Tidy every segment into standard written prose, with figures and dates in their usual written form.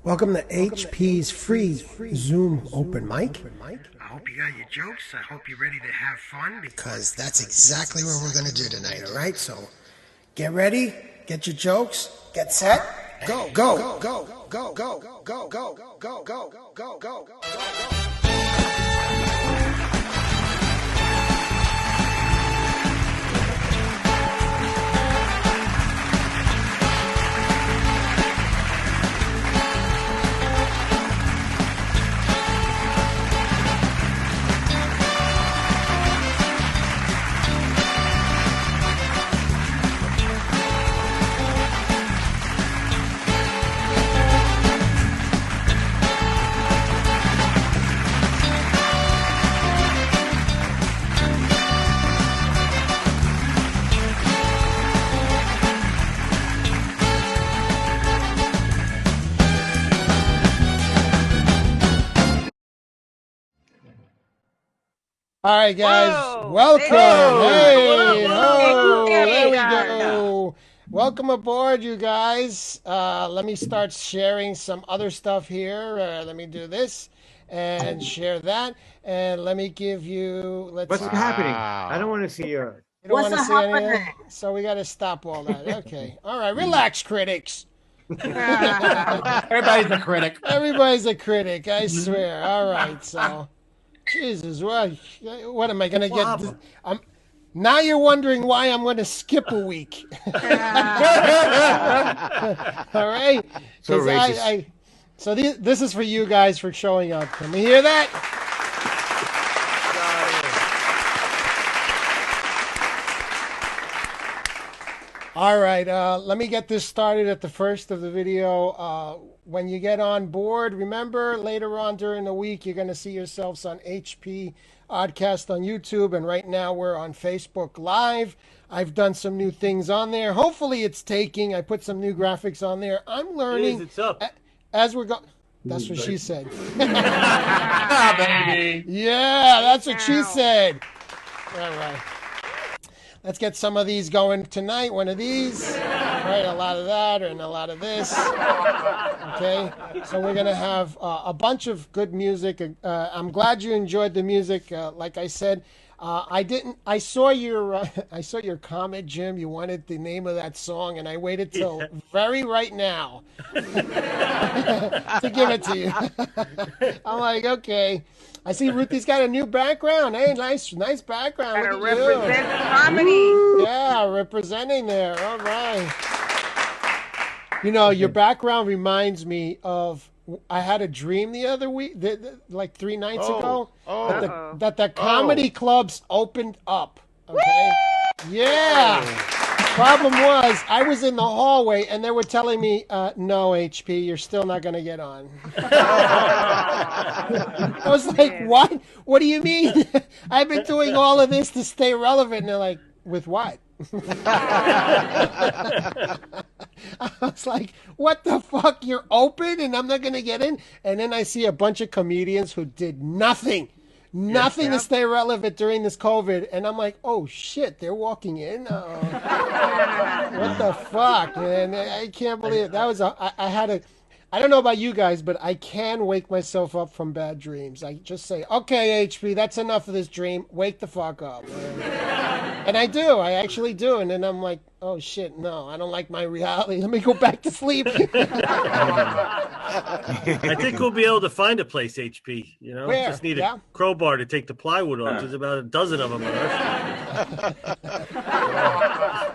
Welcome to HP's free Zoom open mic. I hope you got your jokes. I hope you're ready to have fun Because that's exactly what we're going to do tonight, all right? So get ready, get your jokes, get set, go, go, go, go, go, go, go, go, go, go, go, go, go, go, go. All right, guys, Whoa. welcome. Hey, Whoa. there we go. Welcome aboard, you guys. Let me start sharing some other stuff here. Let me do this and share that. And let me give you, What's happening? I don't want to see your... You don't What's want to see happening? anything? So we got to stop all that. Okay. All right, relax, critics. Everybody's a critic. Everybody's a critic, I swear. All right, so... Jesus, what am I going to get? Now you're wondering why I'm going to skip a week. All right? So racist. So this is for you guys for showing up. Can we hear that? All right, let me get this started at the first of the video. When you get on board, remember later on during the week, you're going to see yourselves on HP Oddcast on YouTube. And right now we're on Facebook Live. I've done some new things on there. Hopefully it's taking. I put some new graphics on there. I'm learning. It's up. As we're going. That's what she said. Baby. Yeah, that's what she said. All right. Let's get some of these going tonight. One of these, right? A lot of that and a lot of this. Okay, so we're gonna have a bunch of good music. I'm glad you enjoyed the music. Like I said, I saw your comment, Jim. You wanted the name of that song, and I waited till very right now to give it to you. I'm like, okay. I see Ruthie's got a new background. Hey, nice background. Gotta Look at you. represent comedy. Yeah, representing there. All right. You know, your background reminds me of. I had a dream the other week, like 3 nights ago, that the comedy clubs opened up. Okay. Yeah. Problem was, I was in the hallway and they were telling me, no, HP, you're still not going to get on. I was like, what? What do you mean? I've been doing all of this to stay relevant. And they're like, with what? I was like, what the fuck? You're open and I'm not going to get in? And then I see a bunch of comedians who did nothing to stay relevant during this COVID. And I'm like, oh shit, they're walking in? What the fuck, man? I can't believe it. That was I don't know about you guys, but I can wake myself up from bad dreams. I just say, okay, HP, that's enough of this dream. Wake the fuck up. And I do. I actually do. And then I'm like, oh, shit, no, I don't like my reality. Let me go back to sleep. I think we'll be able to find a place, HP. You know, Where? just need a crowbar to take the plywood off. There's about a dozen of them on Earth.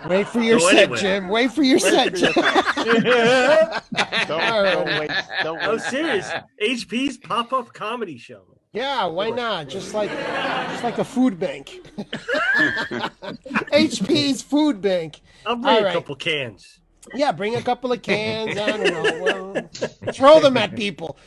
Wait for your set, Jim. Wait for your set, Jim. Don't wait. I'm serious. HP's pop-up comedy show. Yeah, why not? Just like a food bank. HP's food bank. I'll bring All a right. couple cans. Yeah, bring a couple of cans. I don't know. Well, throw them at people.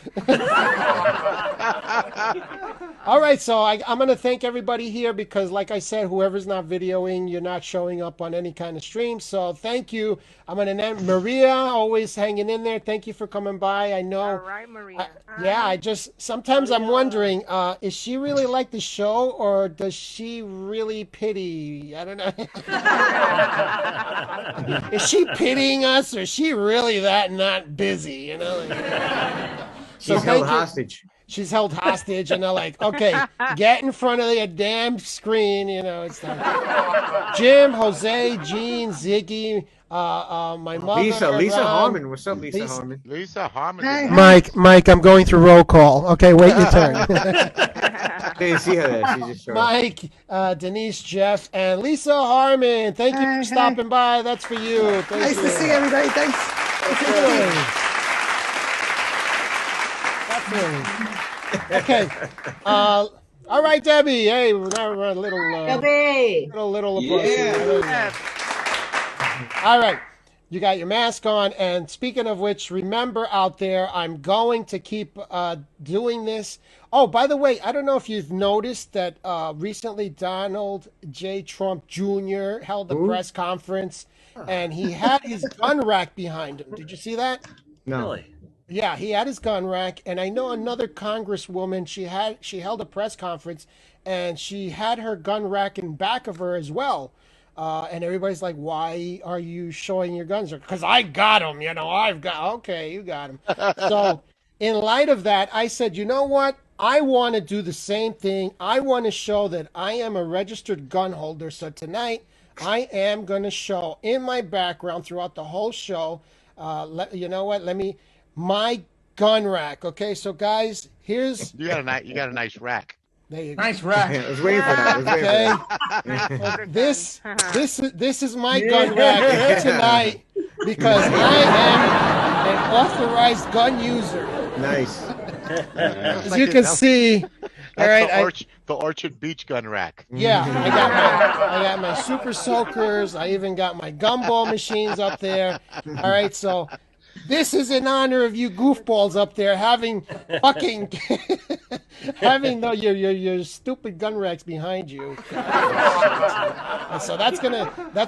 All right, so I'm going to thank everybody here because, like I said, whoever's not videoing, you're not showing up on any kind of stream. So thank you. I'm going to name Maria, always hanging in there. Thank you for coming by. I know. All right, Maria. I just sometimes I'm wondering, is she really like the show or does she really pity? I don't know. Is she pitying us or is she really that not busy? You know. She's held hostage. She's held hostage, and they're like, okay, get in front of the damn screen, you know. It's like Jim, Jose, Gene, Ziggy, my mother. Lisa Harmon. What's up, Lisa Harmon? Lisa Harmon. Hey. Mike, I'm going through roll call. Okay, wait your turn. I didn't see her there. She just showed up. Mike, Denise, Jeff, and Lisa Harmon. Thank you for stopping by. That's for you. Nice to see everybody. Thanks. Okay. All right, Debbie. Hey, now we're a little Debbie. little All right. You got your mask on, and speaking of which, remember out there, I'm going to keep doing this. Oh, by the way, I don't know if you've noticed that recently Donald J. Trump Jr. held a press conference, and he had his gun rack behind him. Did you see that? No. Really? Yeah, he had his gun rack, and I know another congresswoman. She held a press conference, and she had her gun rack in back of her as well. And everybody's like, "Why are you showing your guns?" Because I got them. You know, I've got. Okay, you got them. So, in light of that, I said, you know what? I want to do the same thing. I want to show that I am a registered gun holder. So tonight, I am going to show in my background throughout the whole show. You know what? My gun rack. Okay, so guys, here's You got a nice rack. there you go. Nice rack. I was waiting for that. Okay, this is my gun rack tonight because I am an authorized gun user. Nice. As you can see, all right. The Orchard Beach gun rack. Yeah, I got my super soakers. I even got my gumball machines up there. All right, so this is in honor of you goofballs up there having fucking your stupid gun racks behind you. So that's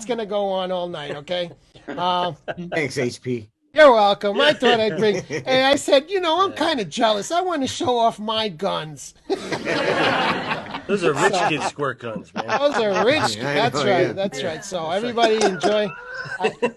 gonna go on all night, okay? Thanks, HP. You're welcome. I thought I'd bring. Hey, I said, I'm kind of jealous. I want to show off my guns. Those are rich kid squirt guns, man. Those are rich. That's right. That's right. So everybody enjoy.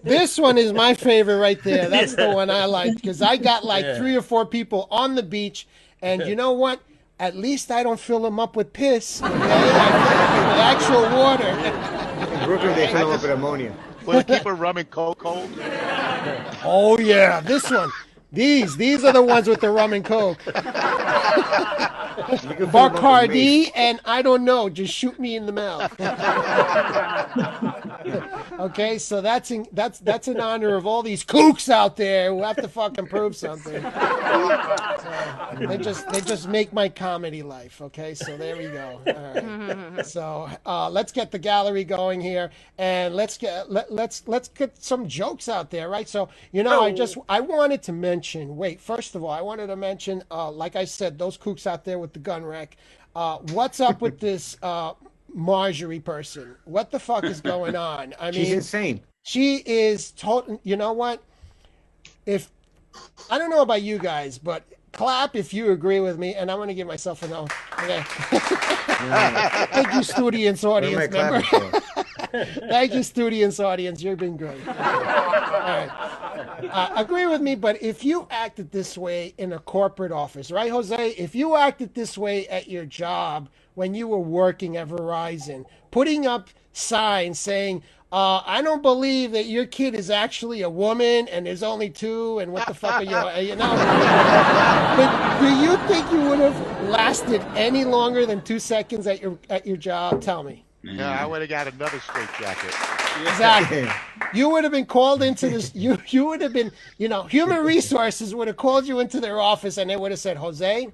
This one is my favorite right there. That's the one I like because I got like 3 or 4 people on the beach, and you know what? At least I don't fill them up with piss. Okay? With actual water. In Brooklyn, they fill them up with ammonia. Will it keep a rum and coke cold? Oh yeah, this one. These are the ones with the rum and coke. Bacardi and I don't know, just shoot me in the mouth. Okay, so that's in honor of all these kooks out there who have to fucking prove something. So they just make my comedy life. Okay, so there we go. All right. So let's get the gallery going here, and let's get some jokes out there, right? So I wanted to mention. First of all, I wanted to mention, like I said, those kooks out there with the gun rack. What's up with this Marjorie person? What the fuck is going on? I mean, she's insane. She is total. You know what? If I don't know about you guys, but clap if you agree with me, and I'm going to give myself a no. Okay. Thank you, studious audience member. Thank you, studious audience. You've been great. All right. Agree with me, but if you acted this way in a corporate office, right, Jose? If you acted this way at your job when you were working at Verizon, putting up signs saying, I don't believe that your kid is actually a woman and there's only 2 and what the fuck are you know? But do you think you would have lasted any longer than 2 seconds at your job? Tell me. No, I would have got another straight jacket. Exactly. You would have been called into this. You would have been, human resources would have called you into their office and they would have said, Jose,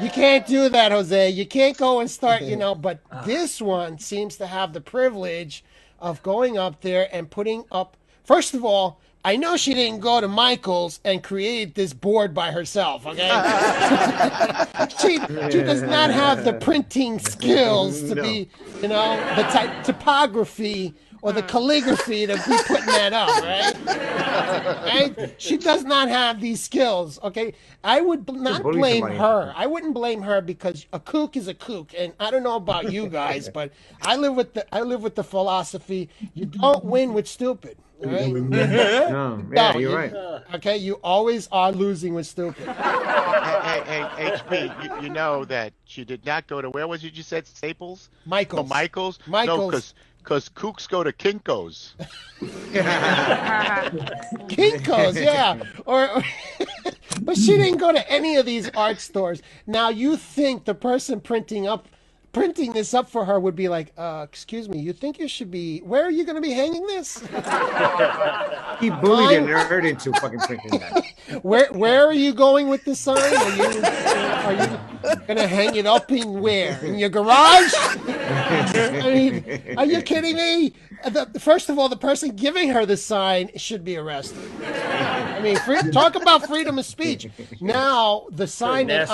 you can't do that, Jose. You can't go and start, But this one seems to have the privilege of going up there and putting up, first of all, I know she didn't go to Michael's and create this board by herself, okay? she does not have the printing skills to be, you know, the typography or the calligraphy to be putting that up, right? Right? She does not have these skills, okay? I would not bully blame somebody. her. I wouldn't blame her because a kook is a kook, and I don't know about you guys, but I live with the philosophy: you don't win with stupid. All right? No, yeah, you're right. Okay, you always are losing with stupid. Hey, HP, you know that she did not go to, where was it you said, Staples? Michael's. No, Michael's? Michael's. No, because kooks go to Kinko's. Kinko's, yeah. Or but she didn't go to any of these art stores. Now you think the person printing this up for her would be like, excuse me, you think you should be, where are you going to be hanging this? He bullied a nerd into fucking printing that. Where are you going with this sign? Are you going to hang it up in where? In your garage? I mean, are you kidding me? First of all, the person giving her the sign should be arrested. I mean, talk about freedom of speech. Now, the sign that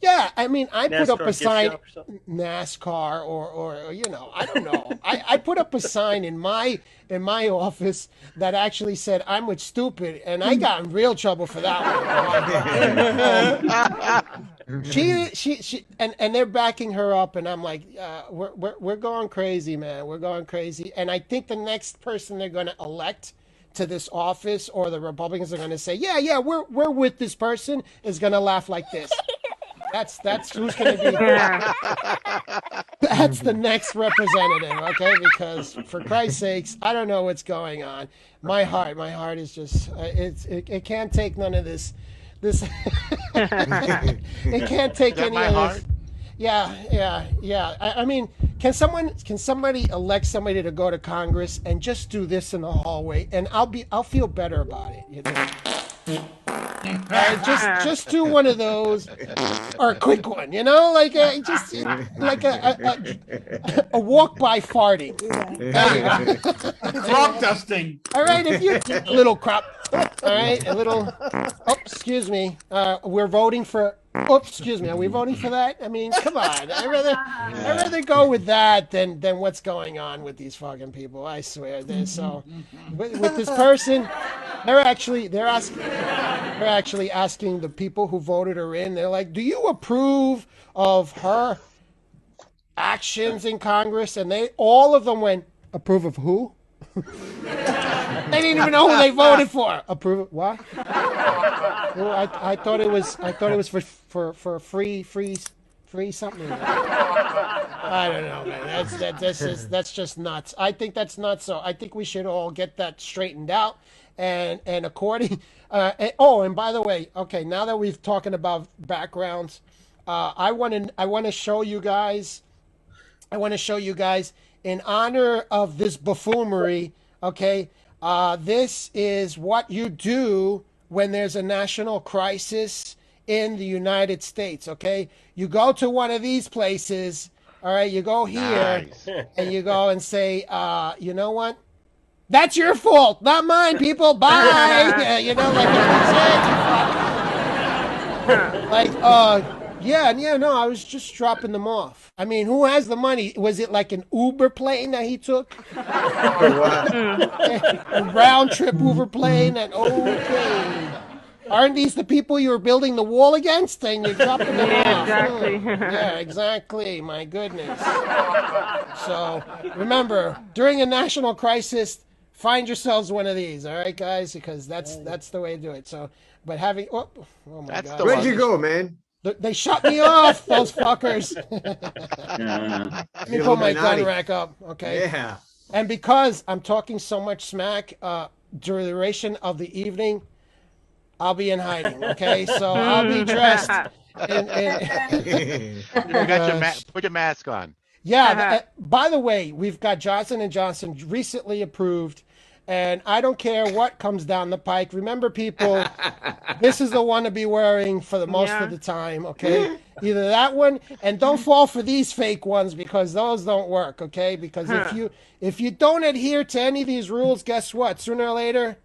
yeah, I mean, I put up a sign, NASCAR or you know, I don't know. I put up a sign in my office that actually said I'm with stupid, and I got in real trouble for that one. She and they're backing her up, and I'm like, we're going crazy, man. We're going crazy, and I think the next person they're going to elect to this office, or the Republicans are going to say, yeah, we're with this person, is going to laugh like this. That's who's going to be. That's the next representative, okay? Because for Christ's sakes, I don't know what's going on. My heart is just it can't take none of this. It can't take any of this. Yeah. I mean, can somebody elect somebody to go to Congress and just do this in the hallway, and I'll feel better about it, you know? Just do one of those, or a quick one, you know, like a walk by farting. Crop dusting. All right, if you a little crop, all right, a little. Oh, excuse me. We're voting for. Oh, excuse me. Are we voting for that? I mean, come on. I'd rather go with that than what's going on with these fucking people. I swear. So with this person, they're actually asking the people who voted her in. They're like, "Do you approve of her actions in Congress?" And all of them went, "Approve of who?" They didn't even know who they voted for. Approve of what? Well, I thought it was for free something. I don't know, man. That's just nuts. I think that's nuts. So I think we should all get that straightened out. And according and by the way, okay, now that we've talking about backgrounds, I want to show you guys in honor of this buffoonery. Okay, this is what you do when there's a national crisis in the United States, okay? You go to one of these places, all right? You go here, and you go and say, you know what? That's your fault, not mine, people. Bye. You know, like, no, I was just dropping them off. I mean, who has the money? Was it like an Uber plane that he took? A round trip Uber plane? And okay. Aren't these the people you were building the wall against? And you're dropping them off. Exactly. Yeah, exactly. My goodness. So remember, during a national crisis, find yourselves one of these, all right, guys? Because that's the way to do it. So, but having oh my God, Where'd you go, man? They shut me off, those fuckers. Let me put my gun rack up, okay? Yeah. And because I'm talking so much smack during the duration of the evening, I'll be in hiding, okay? So I'll be dressed. Put your mask on. Yeah. By the way, we've got Johnson & Johnson recently approved, and I don't care what comes down the pike. Remember, people, this is the one to be wearing for the most of the time, okay? Either that one, and don't fall for these fake ones because those don't work, okay? Because if you don't adhere to any of these rules, guess what? Sooner or later,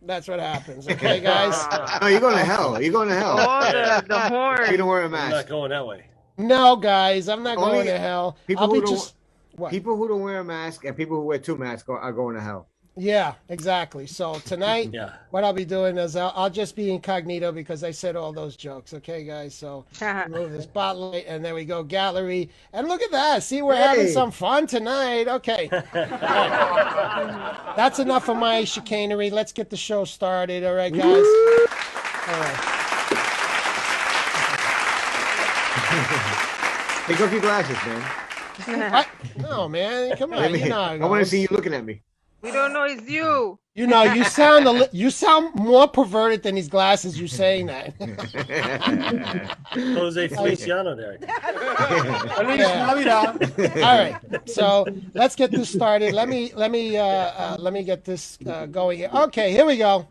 That's what happens. Okay, guys. No, you're going to hell. You're going to hell. Oh, the horn. You don't wear a I'm not mask. going that way. No, guys, I'm not Only going to hell. people I'll be who don't- just. What? People who don't wear a mask and people who wear 2 masks are going to hell. Yeah, exactly. So tonight, Yeah. what I'll be doing is I'll just be incognito because I said all those jokes. Okay, guys. So remove the spotlight, and there we go, gallery. And look at that. See, we're having Hey. some fun tonight. Okay. All right. That's enough of my chicanery. Let's get the show started. All right, guys. All right. Take off your glasses, man. What? No, man. Come on. You know how it I want to goes. see you looking at me. We don't know it's you. You know, you sound more perverted than these glasses. You saying that? Jose Feliciano there. Yeah. All right, so let's get this started. Let me get this going here. Okay, here we go.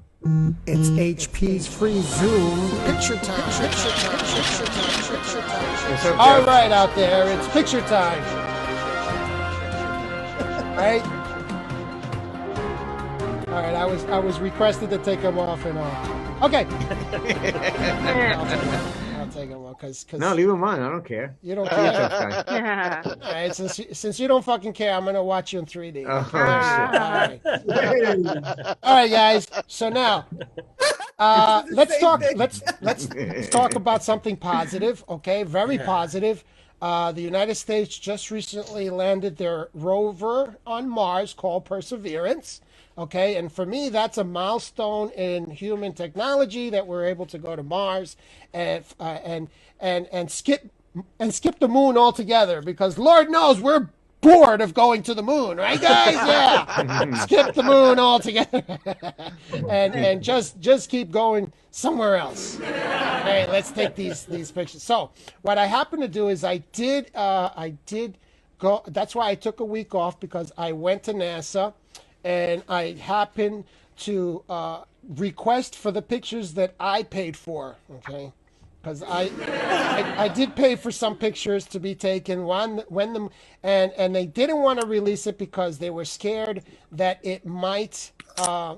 It's HP's free Zoom picture time. Picture time. Picture time. Picture time. It's okay. All right, out there, it's picture time. Right. All right, I was requested to take them off and on. Okay. I'll take them off because No, leave them on. I don't care. you don't You're a care. tough guy. All right, since you don't fucking care, I'm gonna watch you in 3D. Oh, All right. All right, guys. So now, let's talk about something positive. Okay, very positive. The United States just recently landed their rover on Mars called Perseverance. Okay, and for me, that's a milestone in human technology that we're able to go to Mars and skip the moon altogether because Lord knows we're bored of going to the moon, right, guys? Yeah, skip the moon altogether and just keep going somewhere else. Okay, let's take these pictures. So what I happened to do is I did go. That's why I took a week off because I went to NASA. And I happened to request for the pictures that I paid for, okay? Because I did pay for some pictures to be taken and they didn't want to release it because they were scared that it might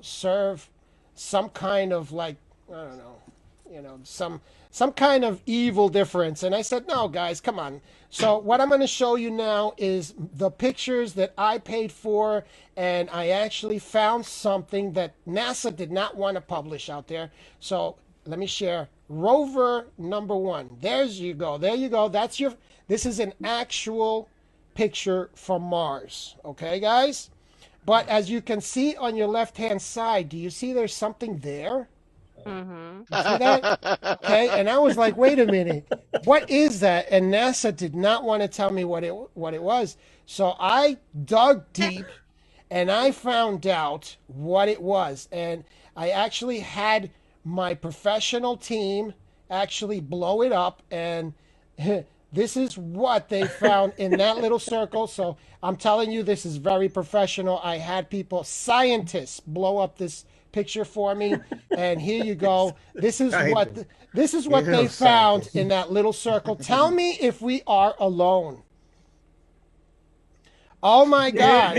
serve some kind of like I don't know, some kind of evil difference. And I said, no, guys, come on. So what I'm going to show you now is the pictures that I paid for, and I actually found something that NASA did not want to publish out there. So let me share rover number 1. There you go. This is an actual picture from Mars. Okay, guys? But as you can see on your left-hand side, do you see there's something there? You see that? Okay, and I was like, wait a minute, what is that? And NASA did not want to tell me what it was. So I dug deep and I found out what it was. And I actually had my professional team actually blow it up, and this is what they found in that little circle. So I'm telling you, this is very professional. I had scientists blow up this picture for me, and here you go. This is what they found in that little circle. Tell me if we are alone. Oh my God!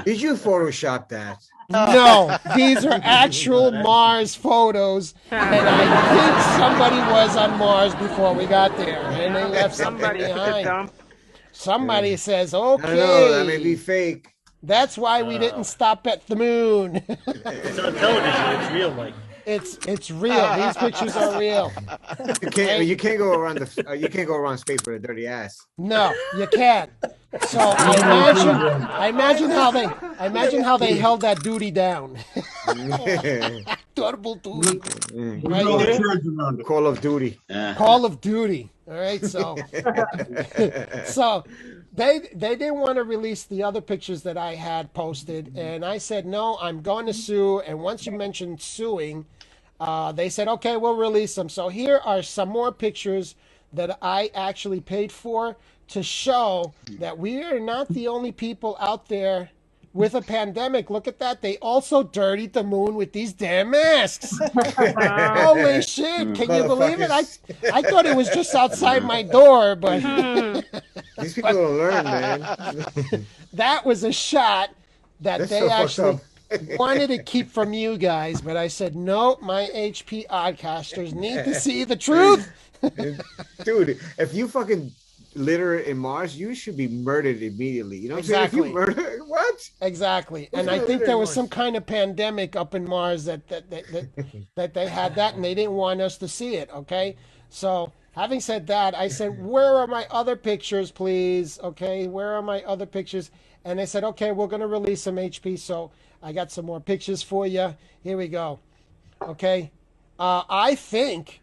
Did you Photoshop that? No, these are actual Mars photos, and I think somebody was on Mars before we got there, and they left something behind. Somebody says, I don't know. That may "Okay, be fake. that's why we didn't stop at the moon." It's on television. It's real, Mike. It's real. These pictures are real. You can't go around space with a dirty ass. No, you can't. So I imagine how they held that duty down. Durable duty. Right? Call of Duty. Call of Duty. All right, so they didn't want to release the other pictures that I had posted, and I said no, I'm going to sue. And once you mentioned suing, they said okay, we'll release them. So here are some more pictures that I actually paid for to show that we are not the only people out there with a pandemic. Look at that. They also dirtied the moon with these damn masks. Holy shit. Can you believe it? I thought it was just outside my door, but These people don't learn, man. that was a shot that That's they so fucked actually up. wanted to keep from you guys, but I said, no, my HP oddcasters need to see the truth. Dude, if you fucking litter in Mars, you should be murdered immediately. You know what I'm saying? If Exactly. you murder, what? Exactly. Who's And I gonna think live there in was Mars? some kind of pandemic up in Mars that they had that and they didn't want us to see it, okay? So, having said that, I said, "Where are my other pictures, please?" Okay? Where are my other pictures? And they said, "Okay, we're going to release some HP." So, I got some more pictures for you. Here we go. Okay? I think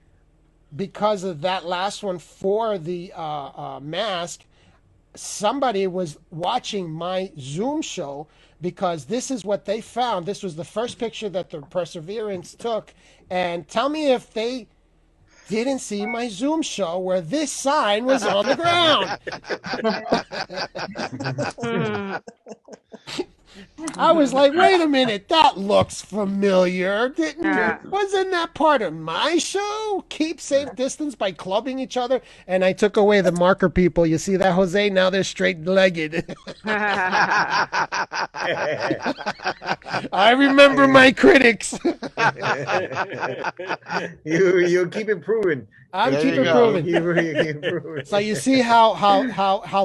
because of that last one for the mask, somebody was watching my Zoom show because this is what they found. This was the first picture that the Perseverance took. And tell me if they didn't see my Zoom show where this sign was on the ground. I was like, wait a minute, that looks familiar. Wasn't that part of my show? Keep safe distance by clubbing each other. And I took away the marker people. You see that, Jose? Now they're straight-legged. I remember my critics. You keep improving. I'm There keep you go. improving. You keep improving. So you see how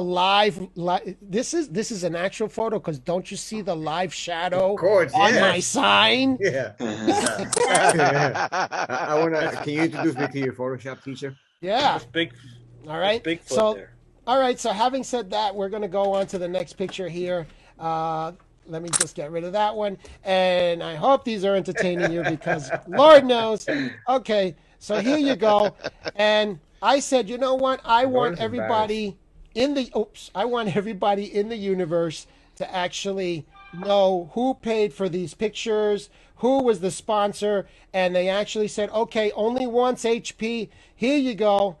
live this is an actual photo, because don't you see the live shadow course, on yeah. my sign? Yeah. I wanna. Can you introduce me to your Photoshop teacher? Yeah. Big, All right. Bigfoot So there. all right. So having said that, we're going to go on to the next picture here. Let me just get rid of that one. And I hope these are entertaining you because Lord knows. Okay. So here you go. And I said, you know what? I want everybody in the universe to actually know who paid for these pictures, who was the sponsor, and they actually said, okay, only once HP. Here you go.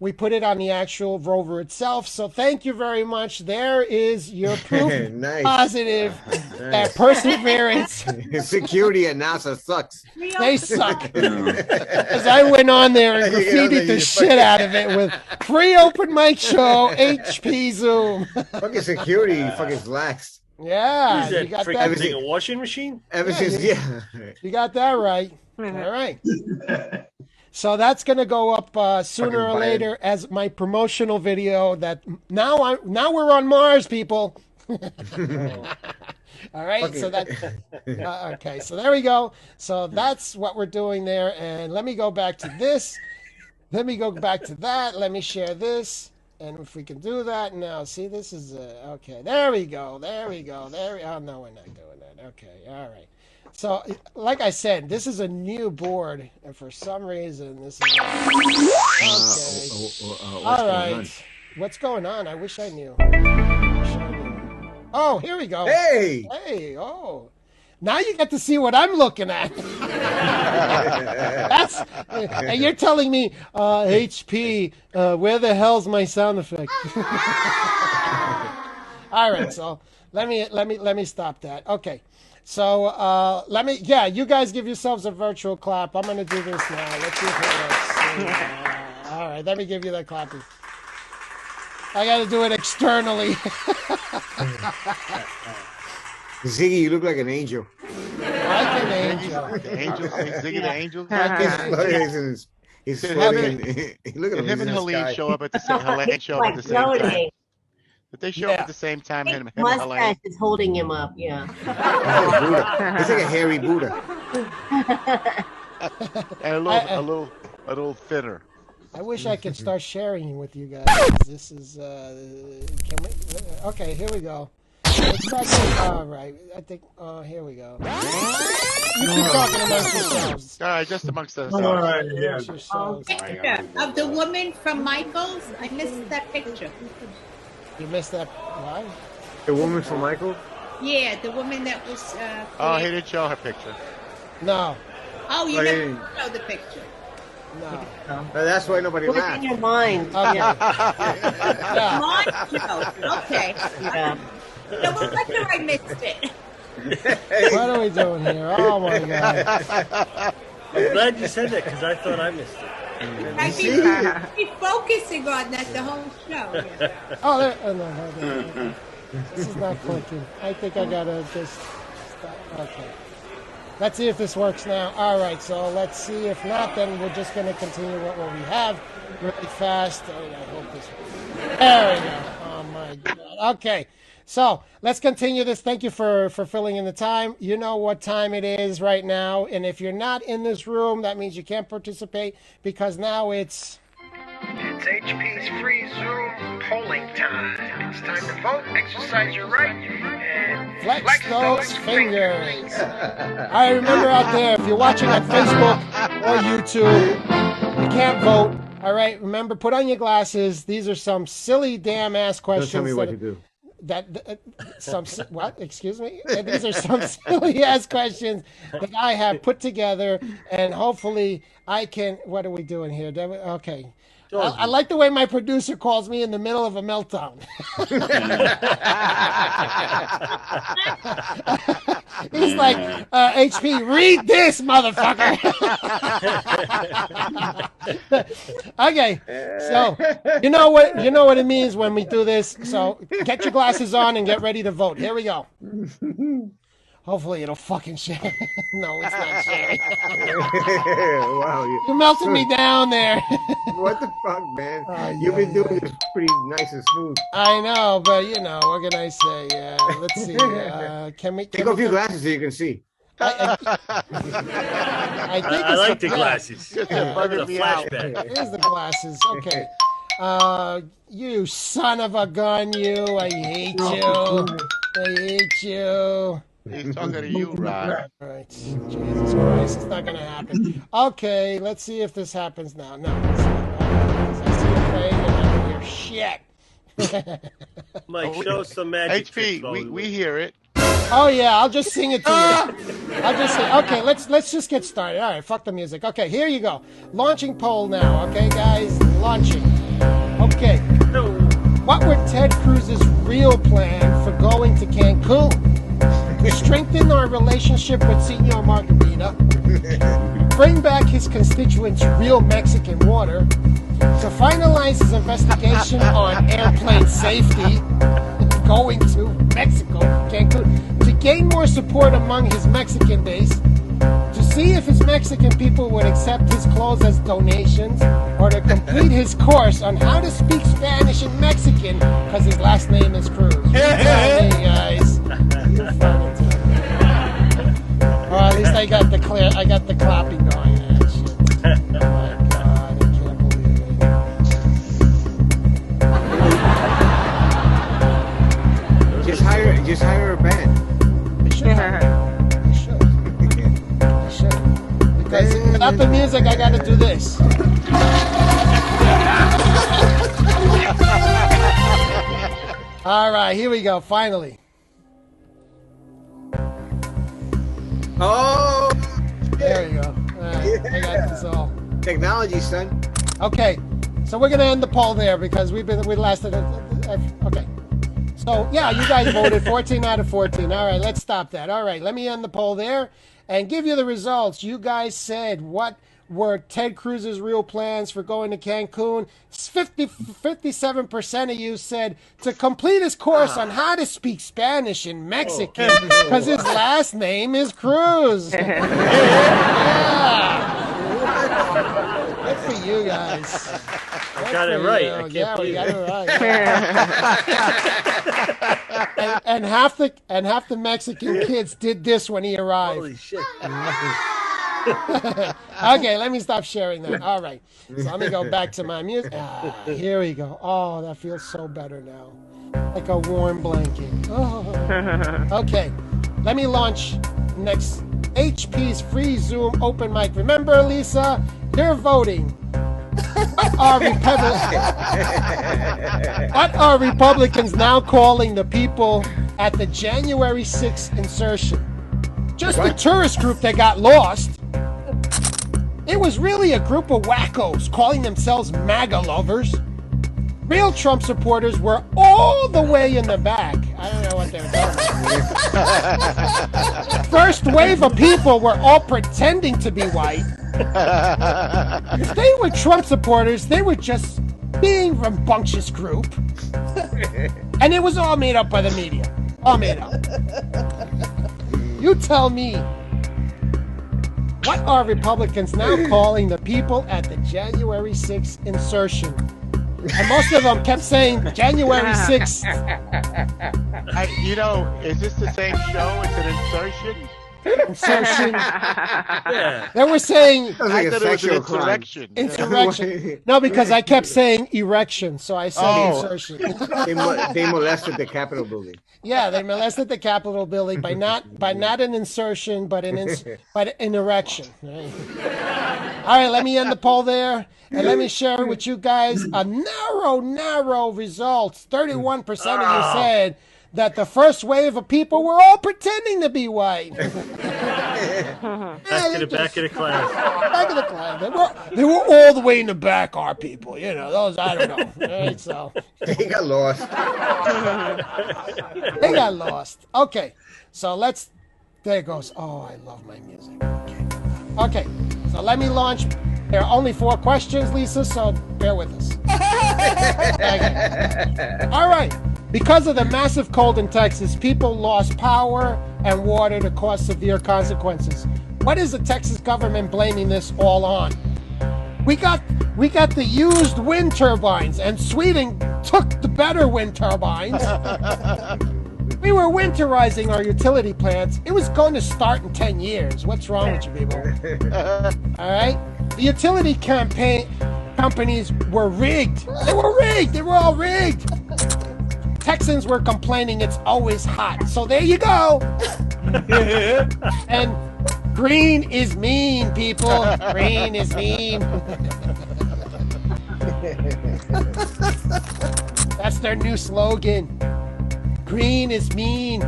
We put it on the actual rover itself. So thank you very much. There is your proof Nice. positive that Perseverance, Security at NASA sucks. they suck. Because I went on there and You get on there, graffitied the you shit out of it with free open mic show, HP Zoom. Fucking security fucking lax. Yeah, Is you that got freaking that. thing a washing machine? Ever since, yeah. You got that right. All right. So that's going to go up sooner Fucking or Biden. later as my promotional video. That now we're on Mars, people. All right. So that okay. So there we go. So that's what we're doing there. And let me go back to this. Let me go back to that. Let me share this. And if we can do that now, see, this is okay. There we go. There we go. Oh no, we're not doing that. Okay. All right. So, like I said, this is a new board, and for some reason, this is okay. All right, what's going on? I wish I knew. Oh, here we go. Hey! Hey, oh. Now you get to see what I'm looking at. That's, and you're telling me, HP, where the hell's my sound effect? All right, so let me stop that. Okay. So you guys give yourselves a virtual clap. I'm gonna do this now. Let's see if it works. All right, let me give you that clapping. I gotta do it externally. Ziggy, you look like an angel. Like an angel. The angel, Ziggy the angel. He's Did floating. Look at Did him and in the Helene sky. show up at the same? Helene show up at the same time. Did they show up at the same time? Him and Mustache Helene. is holding him up. Yeah. Buddha. He's like a hairy Buddha. And a little thinner. I wish I could start sharing with you guys. This is can we? Okay, here we go. Let's start with, all right, I think. Here we go. You keep talking amongst yourselves. All right, just amongst us. All right, yeah. Amongst yourselves. Picture of the woman from Michael's. I missed that picture. You missed that. Why? The woman from Michael? Yeah, the woman that was. Oh, he didn't show her picture. No. Oh, you Oh, never yeah. showed the picture. No. That's why nobody Put it laughed. in your mind. Okay. Yeah. Mine joke. Okay. Yeah. No wonder I missed it. What are we doing here? Oh my God. I'm glad you said that because I thought I missed it. I'd be focusing on that the whole show. Yeah. Oh, there. Oh, no, This is not clicking. I think I gotta just stop. Okay. Let's see if this works now. All right, so let's see. If not, then we're just gonna continue with what we have really fast. Oh, I hope this works. There we go. Oh my God. Okay. So let's continue this. Thank you for filling in the time. You know what time it is right now. And if you're not in this room, that means you can't participate because now it's HP's free Zoom polling time. It's time to vote, exercise your right, and flex those fingers. I remember out there, if you're watching on Facebook or YouTube, you can't vote. All right, remember, put on your glasses. These are some silly damn ass questions. Don't tell me what to do. What? Excuse me. These are some silly ass questions that I have put together, and hopefully I can. What are we doing here? Okay. I like the way my producer calls me in the middle of a meltdown. He's like, HP, read this, motherfucker. Okay, so you know what it means when we do this. So get your glasses on and get ready to vote. Here we go. Hopefully it'll fucking share. No, it's not sharing. Wow, you melted me down there. What the fuck, man? You've been doing this pretty nice and smooth. I know, but what can I say? Let's see. Can we take off your glasses so you can see? I like the glasses. Here's the glasses. Okay. You son of a gun, you. I hate you. I hate you. He's talking to you, Rod. All right. Jesus Christ. It's not going to happen. Okay. Let's see if this happens now. No. I see it playing and I can hear shit. Mike, show some magic. HP, we hear it. Oh yeah, I'll just sing it to you. I'll just say, okay, let's just get started. All right, fuck the music. Okay, here you go. Launching poll now. Okay, guys, launching. Okay. What were Ted Cruz's real plan for going to Cancun? To strengthen our relationship with Senor Margarita, bring back his constituents' real Mexican water, to finalize his investigation on airplane safety, going to Mexico, Cancun, to gain more support among his Mexican base, to see if his Mexican people would accept his clothes as donations, or to complete his course on how to speak Spanish and Mexican, because his last name is Cruz. You tell me, guys. You fucking tell me. Well, at least I got the clapping going. Shit. Oh my God, I can't believe it. Just hire a band. They should. Because without the music, I got to do this. All right, here we go. Finally. Oh, there you go. All right, I got this all. Technology, son. Okay, so we're gonna end the poll there because we lasted. Okay, so yeah, you guys voted 14 out of 14. All right, let's stop that. All right, let me end the poll there and give you the results. You guys said what were Ted Cruz's real plans for going to Cancun. 57% of you said to complete his course on how to speak Spanish in Mexican because his last name is Cruz. Yeah. Good for you guys. Got it right. You. Yeah, we got it right. and half the Mexican kids did this when he arrived. Holy shit. Okay, let me stop sharing that. All right. So let me go back to my music. Here we go. Oh, that feels so better now. Like a warm blanket. Oh. Okay. Let me launch next HP's free Zoom open mic. Remember, Lisa, you're voting. What are Republicans now calling the people at the January 6th insertion? Just a tourist group that got lost. It was really a group of wackos calling themselves MAGA lovers. Real Trump supporters were all the way in the back. I don't know what they were talking about. First wave of people were all pretending to be white. If they were Trump supporters, they were just being rambunctious group. And it was all made up by the media. All made up. You tell me, what are Republicans now calling the people at the January 6th insurrection? And most of them kept saying January 6th. Is this the same show? It's an insertion? Insertion. Yeah. They were saying Sounds like I a thought it was an sexual crime. insurrection. insurrection. No, because I kept saying erection, so I said insertion. They molested the Capitol building. Yeah, they molested the Capitol building by not an insertion, but an erection. Right? All right, let me end the poll there, and let me share with you guys a narrow results. 31% of you said that the first wave of people were all pretending to be white. Back to the class. Back of the class. They were all the way in the back, our people. Those, I don't know. Right, so They got lost. they got lost. Okay, so there it goes. Oh, I love my music. Okay, so let me launch. There are only 4 questions, Lisa, so bear with us. Okay. All right. Because of the massive cold in Texas, people lost power and water to cause severe consequences. What is the Texas government blaming this all on? We got the used wind turbines, and Sweden took the better wind turbines. We were winterizing our utility plants. It was going to start in 10 years. What's wrong with you people? All right? The utility companies were rigged. They were rigged. They were all rigged. Texans were complaining it's always hot. So there you go. And green is mean, people. Green is mean. That's their new slogan. Green is mean.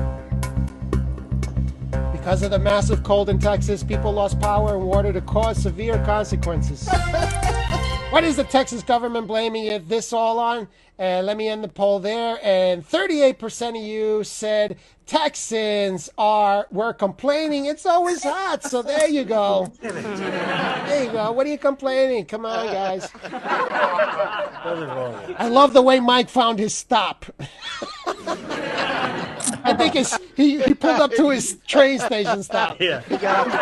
Because of the massive cold in Texas, people lost power and water to cause severe consequences. What is the Texas government blaming this all on? And let me end the poll there. And 38% of you said Texans were complaining it's always hot. So there you go. There you go. What are you complaining? Come on, guys. I love the way Mike found his stop. I think he pulled up to his train station stop. Yeah. He got off the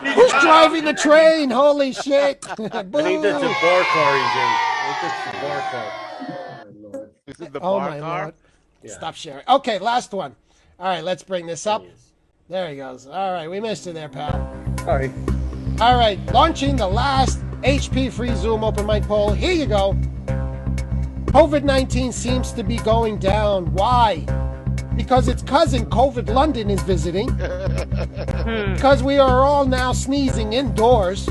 train. Who's driving the train? Holy shit. I think that's a bar car he's in. I think that's the bar car. This is the Oh bar my car. Lord. Stop sharing. Okay, last one. All right, let's bring this up. There he goes. All right, we missed you there, pal. Sorry. All right, launching the last HP free Zoom open mic poll. Here you go. COVID-19 seems to be going down. Why? Because its cousin COVID London is visiting. Because we are all now sneezing indoors.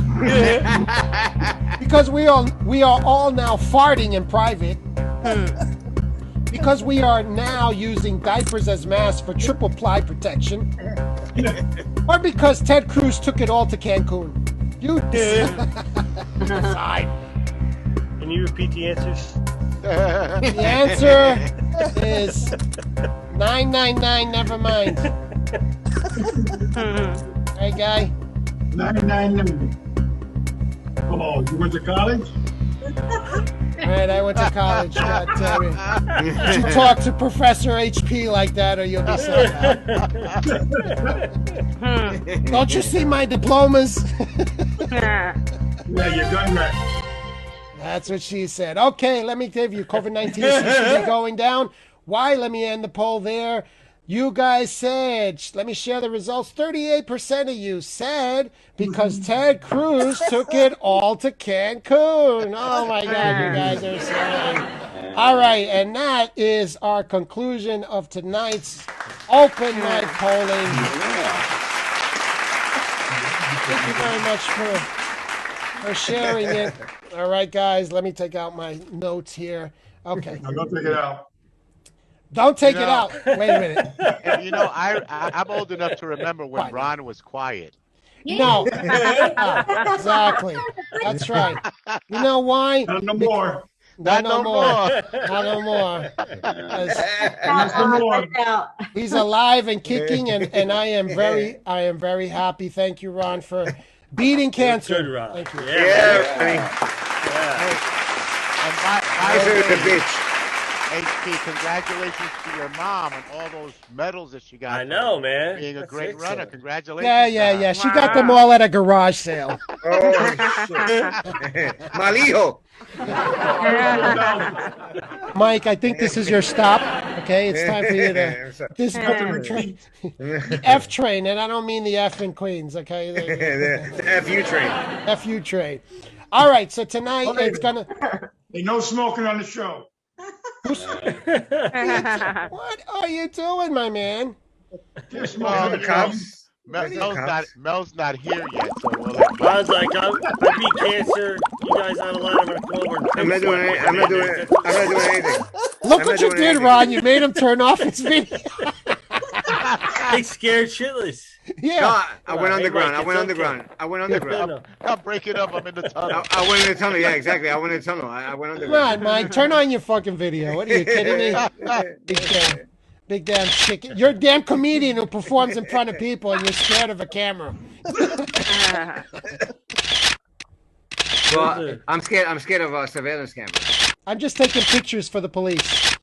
Because we are all now farting in private. Because we are now using diapers as masks for triple ply protection. Or because Ted Cruz took it all to Cancun. You decide. Can you repeat the answers? The answer is 999, never mind. Hey, guy. 999. Come on, you went to college? All right, I went to college. God damn it. You talk to Professor HP like that or you'll be sorry. Don't you see my diplomas? Yeah, you're done right. That's what she said. Okay, let me give you COVID-19 seems to be going down. Why? Let me end the poll there. You guys said, let me share the results. 38% of you said because Ted Cruz took it all to Cancun. Oh my God, you guys are saying. All right, and that is our conclusion of tonight's open mic polling. Thank you very much for sharing it. All right, guys, let me take out my notes here. Okay. Now go take it out. Don't take it out. Wait a minute. And I'm old enough to remember when Ron was quiet. No. Exactly. That's right. You know why? Not no more. Not no more. Not no more. No more. He's alive and kicking, and I am very happy. Thank you, Ron, for beating cancer. Good, Ron. Thank you. Yeah, buddy. And Cancer is a bitch. HP, congratulations to your mom on all those medals that she got. I know, man. Being a That's great runner. excellent. Congratulations. Yeah. She got them all at a garage sale. Oh shit. Malijo. Mike, I think this is your stop. Okay, it's time for you to. This is the F train, and I don't mean the F in Queens. Okay, the FU train. FU train. All right, so tonight it's gonna. Ain't no smoking on the show. What are you doing, my man? Just Well, smoking on The the cops. Mel's not here yet, so we'll let I was like, I beat cancer. You guys aren't allowed. I'm gonna come over and I'm not doing anything. Look I'm what not you doing did, anything. Ron. You made him turn off his video. He's scared shitless. Yeah. No, I went Hey, underground. Mike, I went it's underground. okay. I went underground. No. I'll break it up. I'm in the tunnel. I went in the tunnel. Yeah, exactly. I went in the tunnel. I went Come underground. on, Mike. Turn on your fucking video. What are you kidding me? Big damn chicken. You're a damn comedian who performs in front of people and you're scared of a camera. Well, I'm scared. I'm scared of surveillance cameras. I'm just taking pictures for the police.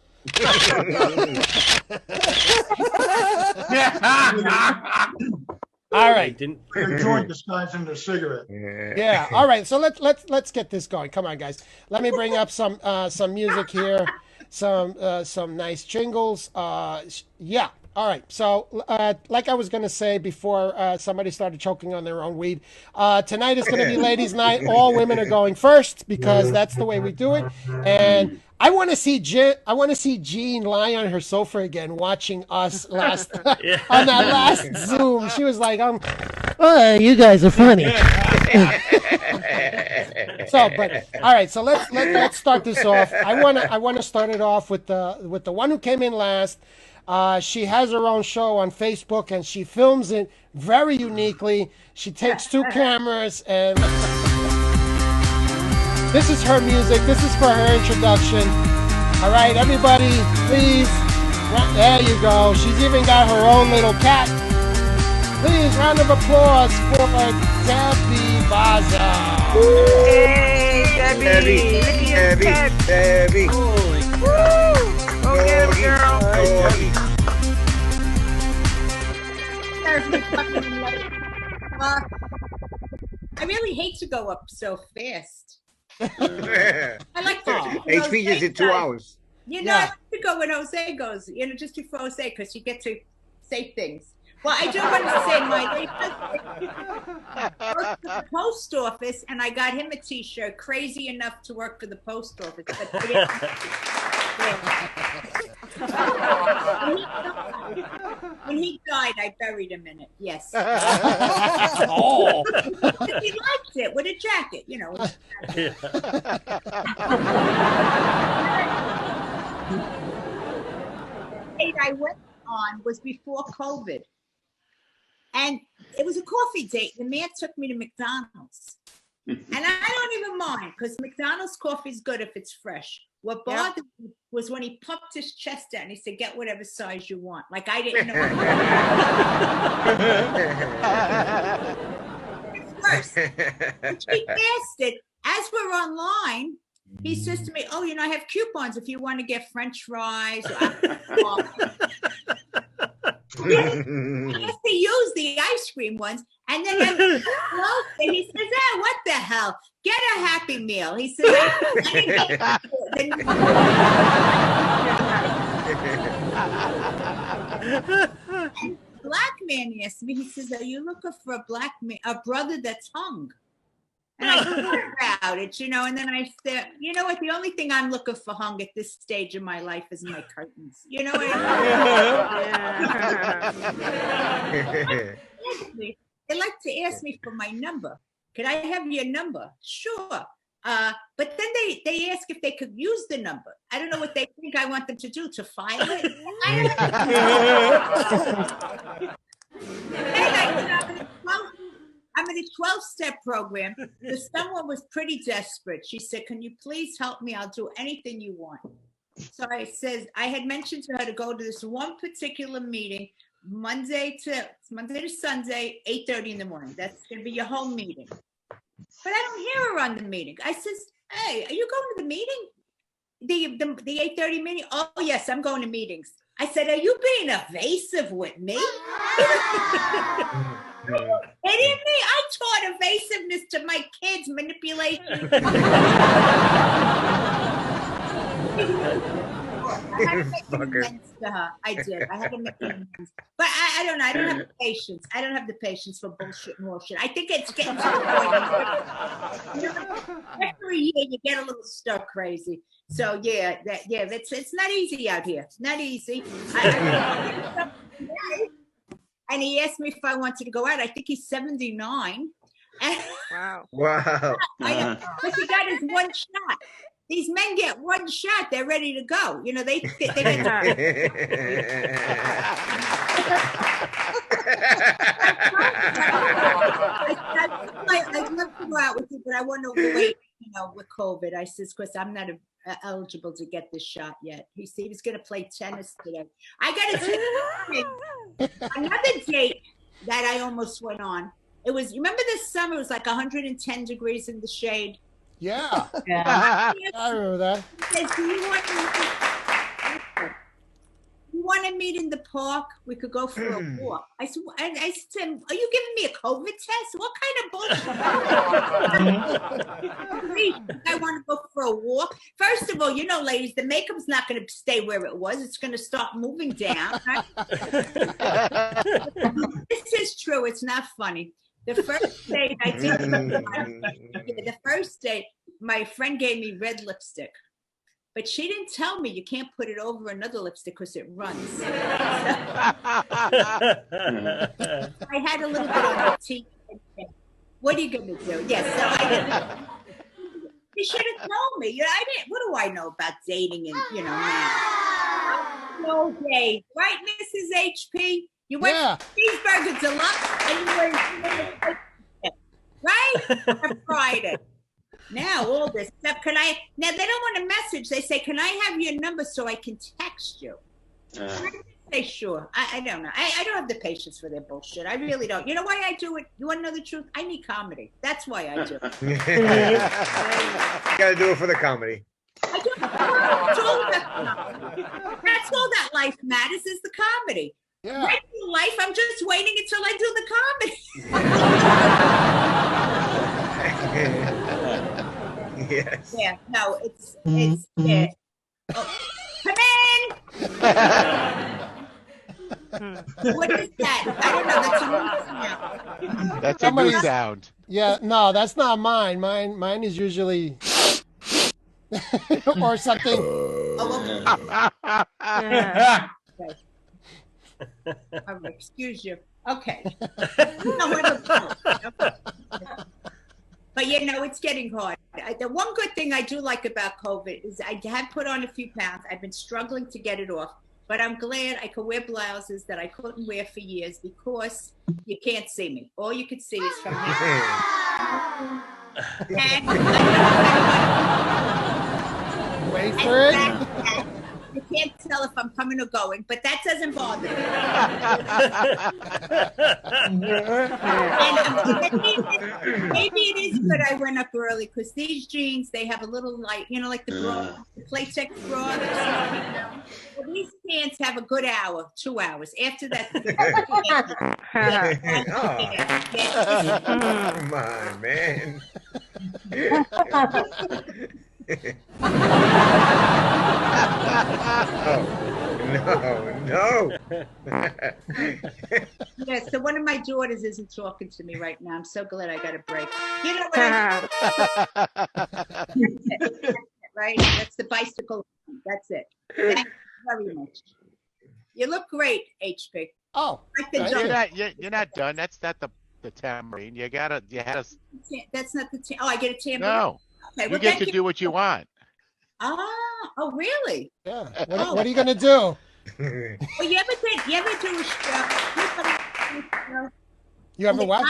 All right. Didn't. A joint disguising a cigarette. Yeah. All right. So let's get this going. Come on, guys. Let me bring up some music here. Some nice jingles. Yeah. All right. So like I was gonna say before somebody started choking on their own weed, tonight is gonna be ladies' night. All women are going first because that's the way we do it. And I want to see Jean lie on her sofa again, watching us last on that last Zoom. She was like, "Oh, you guys are funny." But all right. So let's start this off. I want to start it off with the one who came in last. She has her own show on Facebook and she films it very uniquely. She takes 2 cameras and this is her music. This is for her introduction. All right, everybody, please. There you go. She's even got her own little cat. Please, round of applause for Debbie Baza. Hey, Debbie. Holy Woo! Go get him, girl. I really hate to go up so fast. I like to. HP just did 2 hours. You know, I like to go when Jose goes. Just before Jose, because you get to say things. Well, I do want to say my worked for the post office, and I got him a T-shirt. Crazy enough to work for the post office, but when he died, I buried him in it. Yes. Oh. But he liked it with a jacket, date I went on was before COVID. And it was a coffee date. The man took me to McDonald's. And I don't even mind because McDonald's coffee is good if it's fresh. What bothered me was when he puffed his chest out and he said, "Get whatever size you want." Like I didn't know. First, he asked it as we're online. He says to me, "Oh, I have coupons if you want to get French fries." He has to use the ice cream ones, and then he says, "What the hell? Get a Happy Meal." He says, Black man asked me. He says, "Are you looking for a brother that's hung?" And I thought about it, and then I said, "You know what? The only thing I'm looking for hung at this stage of my life is my curtains." You know what They like to ask me for my number. Could I have your number? Sure. But then they ask if they could use the number. I don't know what they think I want them to do, to file it. I'm in a 12-step program. Someone was pretty desperate. She said, "Can you please help me? I'll do anything you want." So I had mentioned to her to go to this one particular meeting, Monday to Sunday, 8:30 in the morning. That's going to be your home meeting. But I don't hear her on the meeting. I says, "Hey, are you going to the meeting?" The 8:30 meeting? Oh, yes, I'm going to meetings. I said, are you being evasive with me? Kidding me? I taught evasiveness to my kids, manipulation. I had to make amends to her. I did. I had to make amends. But I don't know. I don't have the patience. I don't have the patience for bullshit and bullshit. I think it's getting to the point. Every year you get a little stir crazy. So it's not easy out here. It's not easy. And he asked me if I wanted to go out. I think he's 79. Wow. Wow. But he got his one shot. These men get one shot, they're ready to go. You know, they get I love to go out with you, but I want to wait, with COVID. I says, Chris, I'm not eligible to get this shot yet. He said he was going to play tennis today. I got another date that I almost went on. It was, you remember this summer, it was like 110 degrees in the shade. Yeah. I remember that. He says, do you want to meet in the park? We could go for a walk. I said, to him, are you giving me a COVID test? What kind of bullshit? I want to go for a walk. First of all, ladies, the makeup's not going to stay where it was. It's going to start moving down. Right? This is true. It's not funny. The first date my friend gave me red lipstick, but she didn't tell me you can't put it over another lipstick because it runs. I had a little bit on the teeth. What are you going to do? Yes, so you should have told me. I didn't. What do I know about dating and now? No date, right, Mrs. HP? You went to Cheeseburger Deluxe and you went right? On Friday. Now all this stuff. Now they don't want a message. They say, can I have your number so I can text you? I say sure. I don't know. I don't have the patience for their bullshit. I really don't. You know why I do it? You want to know the truth? I need comedy. That's why I do it. You gotta do it for the comedy. I do it. That's all that life matters is the comedy. Yeah. Regular life, I'm just waiting until I do the comedy. Yes. Yeah, no, it's yeah. Oh, come in. What is that? I don't know. That's a new sound. That's a new sound. Yeah, no, that's not mine. Mine is usually or something. Excuse you. Okay. But it's getting hard. The one good thing I do like about COVID is I have put on a few pounds. I've been struggling to get it off, but I'm glad I could wear blouses that I couldn't wear for years because you can't see me. All you could see is from here. Wait for it. You can't tell if I'm coming or going, but that doesn't bother me. Maybe it is good I went up early because these jeans, they have a little light, like the bra, the Playtex bra. Well, these pants have a good hour, 2 hours. After that, Come on, man. No. Yeah, so one of my daughters isn't talking to me right now. I'm so glad I got a break. You know what That's it, right? That's the bicycle. That's it. Thank you very much. You look great, HP. Oh, you're not done. That's not the tambourine. You had a. That's not the. I get a tambourine. No. Okay, you get to do what you want. Oh, really? Yeah. What are you gonna do? Well, you ever do a show? You ever what?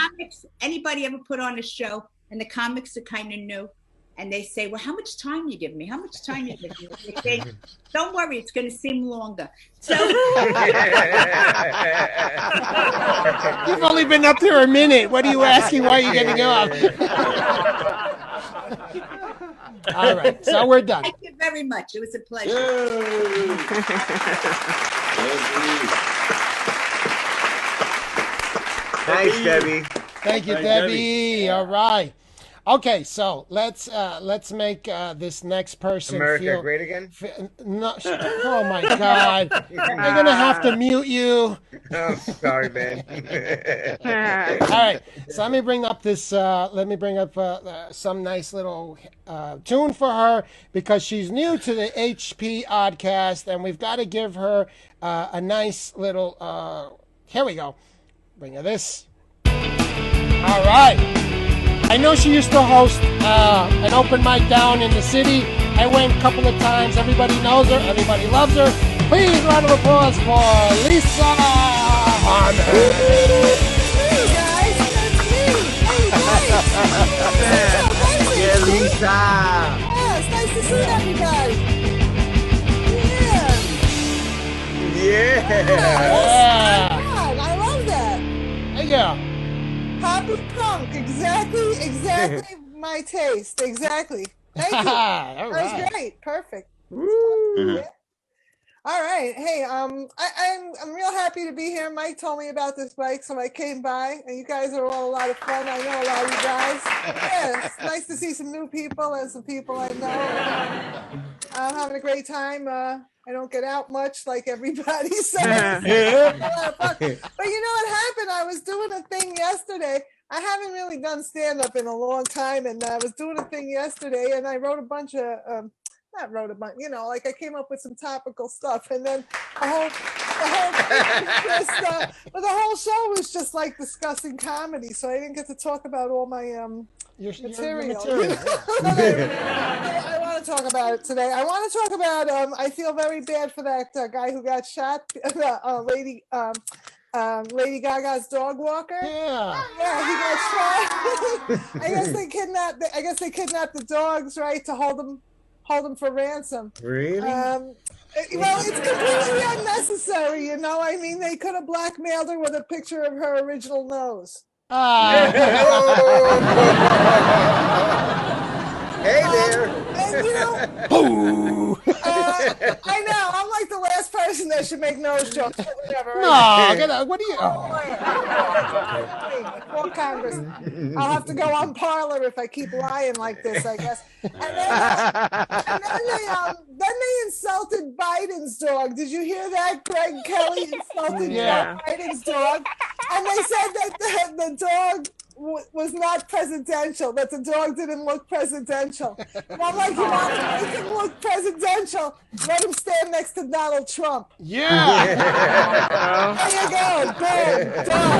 Anybody ever put on a show and the comics are kind of new, and they say, "Well, how much time you give me? How much time you give me?" They say, "Don't worry, it's going to seem longer." So you've only been up there a minute. What are you asking? Why are you getting up? All right, so we're done. Thank you very much. It was a pleasure. Thanks, Debbie. Thank you, Hey, Debbie. All right. Okay, so let's make this next person America feel great again? No, oh my God! I'm gonna have to mute you. Oh, sorry, man. All right, so let me bring up this. Let me bring up some nice little tune for her because she's new to the HP Oddcast, and we've got to give her a nice little. Here we go. Bring her this. All right. I know she used to host an open mic down in the city. I went a couple of times. Everybody knows her. Everybody loves her. Please, round of applause for Lisa Harmon. Hey guys, that's me. Hey guys. Yeah, Lisa. Yeah, it's nice to see everybody. Yeah. Yeah. God, I love that. Hey, yeah. Happy punk, exactly my taste, exactly. Thank you. All That right. was great, perfect. Yeah. All right, hey, I'm real happy to be here. Mike told me about this bike, so I came by, and you guys are all a lot of fun. I know a lot of you guys. Yeah, it's nice to see some new people and some people I know. I'm having a great time. I don't get out much like everybody says. But you know what happened? I was doing a thing yesterday. I haven't really done stand-up in a long time, and I was doing a thing yesterday, and I wrote a bunch of, like I came up with some topical stuff, and then the whole thing was just, but the whole show was just like discussing comedy, so I didn't get to talk about all my Your material. material. I want to talk about it today. I want to talk about. I feel very bad for that guy who got shot. Lady Gaga's dog walker. Yeah. Yeah, he got shot. I guess they kidnapped the dogs, right, to hold them for ransom. Really? Well, it's completely unnecessary, you know. I mean, they could have blackmailed her with a picture of her original nose. Hey there. And you know, I know I'm like the last person that should make nose jokes. But whatever. No, get out. What are you? Well, Congress, I'll have to go on Parler if I keep lying like this, I guess. And then they insulted Biden's dog. Did you hear that? Greg Kelly insulted Biden's dog, and they said that the dog was not presidential, that the dog didn't look presidential. And I'm like, you want to make him look presidential, let him stand next to Donald Trump. Yeah. There you go. Boom. Done.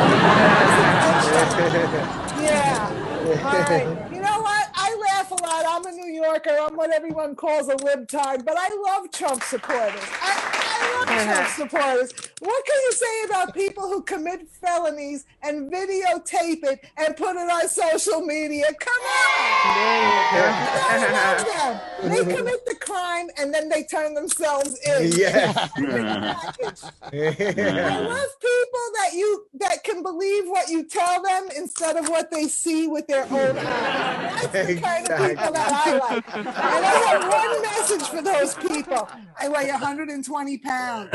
Yeah. All right. You know what? I laugh a lot. I'm a New Yorker. I'm what everyone calls a libtard, but I love Trump supporters. I love Trump supporters. What can you say about people who commit felonies and videotape it and put it on social media? Come on! I love them. They commit the crime and then they turn themselves in. Yeah. I love people that can believe what you tell them instead of what they see with their own eyes. That's the kind of people that I like. And I have one message for those people. I weigh 120 pounds.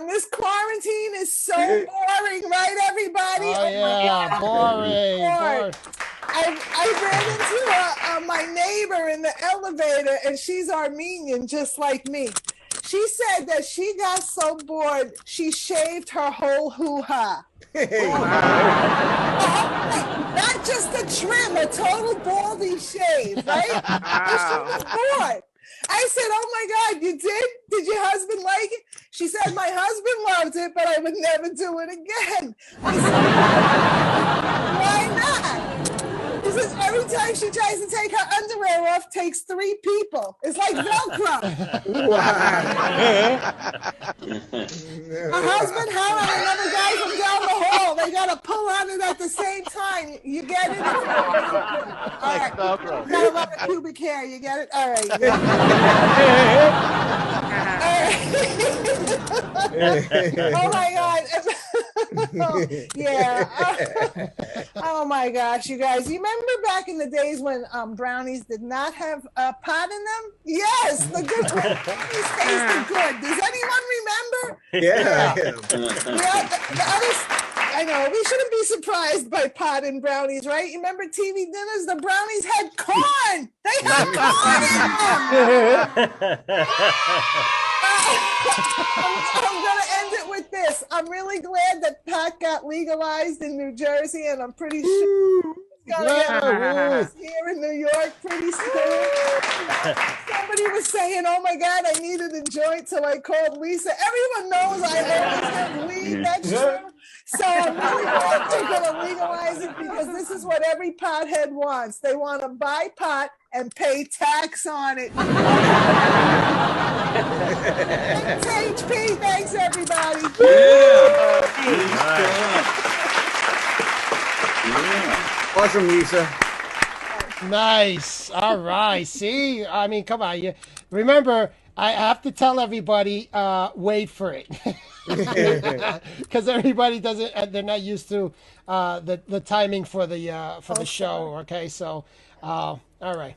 This quarantine is so boring, right, everybody? Oh yeah, boring. I ran into my neighbor in the elevator, and she's Armenian, just like me. She said that she got so bored, she shaved her whole hoo-ha. Not just a trim, a total baldy shave, right? She was bored. I said, oh my God, you did? Did your husband like it? She said, my husband loved it, but I would never do it again. I said, why not? She says every time she tries to take her underwear off, takes 3 people. It's like Velcro. Her husband, Howard, and another guy from down the hall, they got to pull on it at the same time. You get it? All right. Velcro. Got a lot of pubic hair. You get it? All right. Oh my God. Yeah. Oh my gosh, you guys! You remember back in the days when brownies did not have pot in them? Yes, the good brownies tasted good. Does anyone remember? Yeah. Yeah, the others. I know we shouldn't be surprised by pot and brownies, right? You remember TV dinners? The brownies had corn. They had corn in them. I'm going to end it with this. I'm really glad that pot got legalized in New Jersey, and I'm pretty sure it's going to get here in New York pretty soon. Somebody was saying, oh my God, I needed a joint, so I called Lisa. Everyone knows I always have weed, that's true. So I'm really glad they're going to legalize it, because this is what every pothead wants. They want to buy pot and pay tax on it. Thanks, HP. Thanks, everybody. Awesome, Lisa. Nice. All right. See, I mean, come on. You remember? I have to tell everybody, wait for it, because everybody doesn't. They're not used to the timing for the show. Okay, so all right.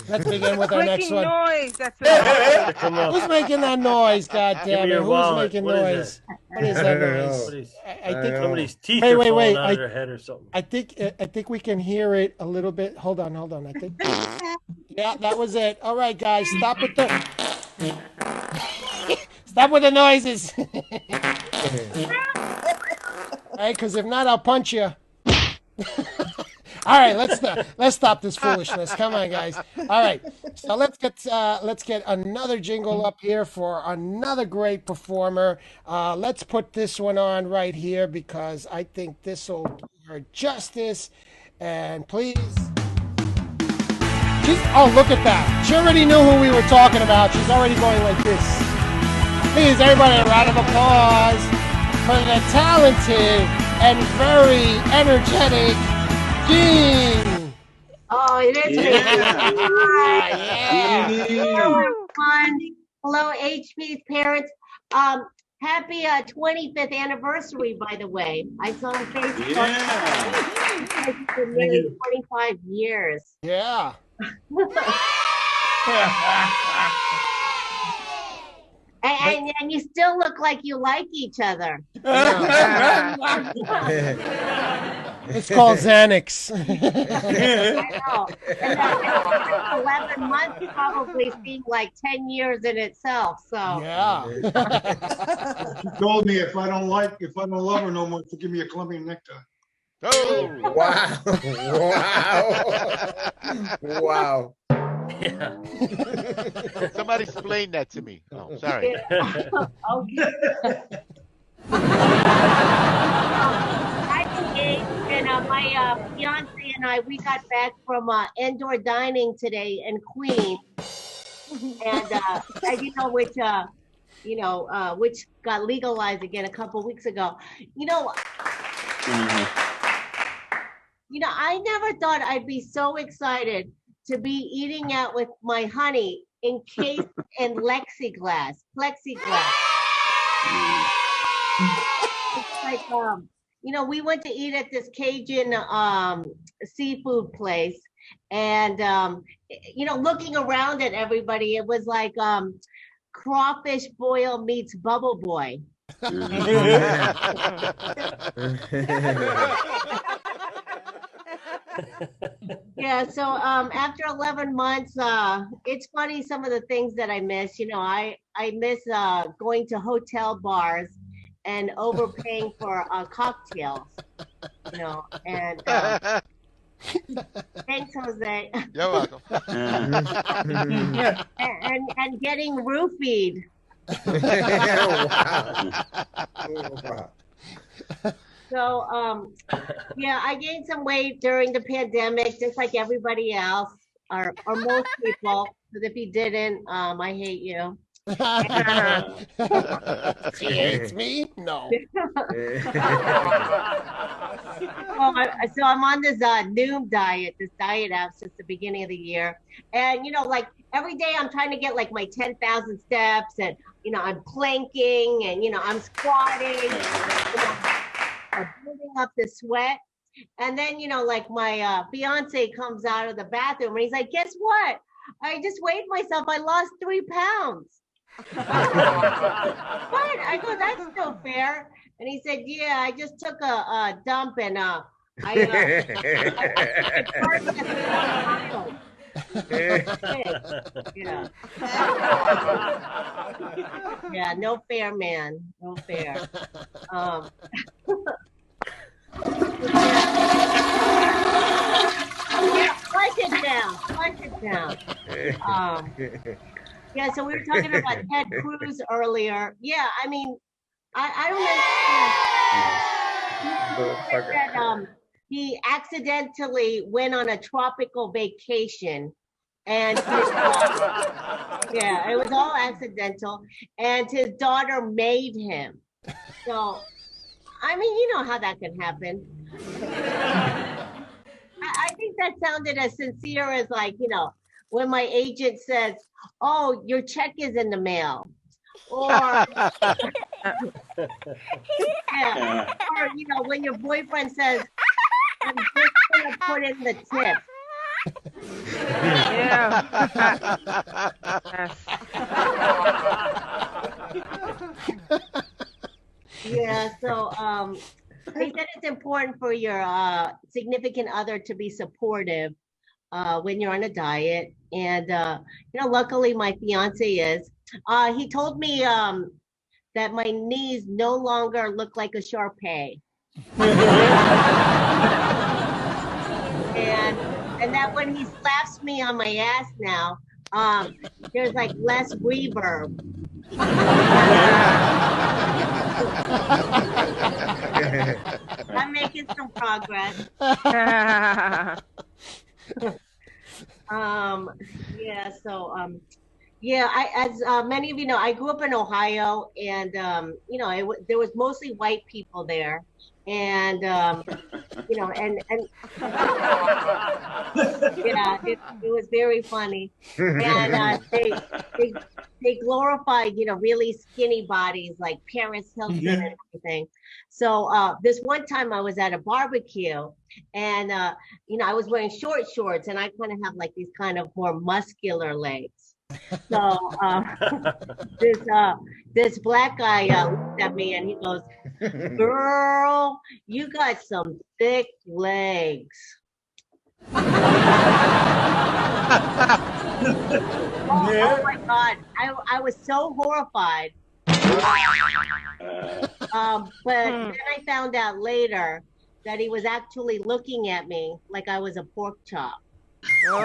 Let's begin with our next one. Noise. That's it. Come on. Who's making that noise? God Give damn me it! your Who's wallet. making What is noise? What is that noise? What is- I think Somebody's teeth Wait, are wait, falling wait. out of their head or something. I think we can hear it a little bit. Hold on. I think. Yeah, that was it. All right, guys, stop with the stop with the noises. All right, because if not, I'll punch you. All right, let's stop this foolishness. Come on, guys. All right, so let's get another jingle up here for another great performer. Let's put this one on right here, because I think this will do her justice. And please, oh, look at that! She already knew who we were talking about. She's already going like this. Please, everybody, a round of applause for the talented and very energetic Jean. Oh, it is. Yeah. Hello, everyone. Hello, HP's parents. Happy 25th anniversary, by the way. I saw on Facebook. Yeah. It's been nearly 25 years. Yeah. And you still look like you like each other. It's called Xanax. I know. And 11 months probably seemed like 10 years in itself. So yeah. She told me if I don't love her no more, to give me a Colombian necktie. Oh, Wow. Wow. Wow. Yeah. Somebody explain that to me. Oh, sorry. okay. I'm engaged, and my fiance and I, we got back from indoor dining today in Queens, and as you know, which got legalized again a couple weeks ago. I never thought I'd be so excited to be eating out with my honey encased in plexiglass. It's like, we went to eat at this Cajun seafood place, and looking around at everybody, it was like crawfish boil meets Bubble Boy. Yeah, so after 11 months, it's funny some of the things that I miss. I miss going to hotel bars and overpaying for cocktails. And thanks, Jose. You're welcome. and getting roofied. Wow. So, I gained some weight during the pandemic, just like everybody else, or most people. Because if you didn't, I hate you. She hates me? No. So I'm on this Noom diet, this diet app since the beginning of the year. And, like every day I'm trying to get like my 10,000 steps, and, I'm planking, and, I'm squatting. up to sweat. And then, like my fiance comes out of the bathroom and he's like, guess what? I just weighed myself. I lost 3 pounds. What? I go, that's no fair. And he said, yeah, I just took a dump and yeah. Yeah, no fair, man. No fair. Yeah, flush it down. Yeah, so we were talking about Ted Cruz earlier. Yeah, I mean, I don't understand. That, he accidentally went on a tropical vacation, and yeah, it was all accidental, and his daughter made him. So, I mean, you know how that can happen. I think that sounded as sincere as, like, when my agent says, oh, your check is in the mail. Or, yeah. Or, when your boyfriend says, I'm just going to put in the tip. Yeah. Yeah, so I think that it's important for your significant other to be supportive when you're on a diet. And, luckily my fiance is. He told me that my knees no longer look like a Shar-Pei. and that when he slaps me on my ass now, there's like less reverb. I'm making some progress. As many of you know, I grew up in Ohio, and there was mostly white people there, and and yeah, it was very funny, and they glorified really skinny bodies like Paris Hilton and everything. So this one time I was at a barbecue, and I was wearing short shorts, and I kind of have like these kind of more muscular legs. So this black guy looked at me and he goes, "Girl, you got some thick legs." Oh my God, I was so horrified. But then I found out later that he was actually looking at me like I was a pork chop. Oh.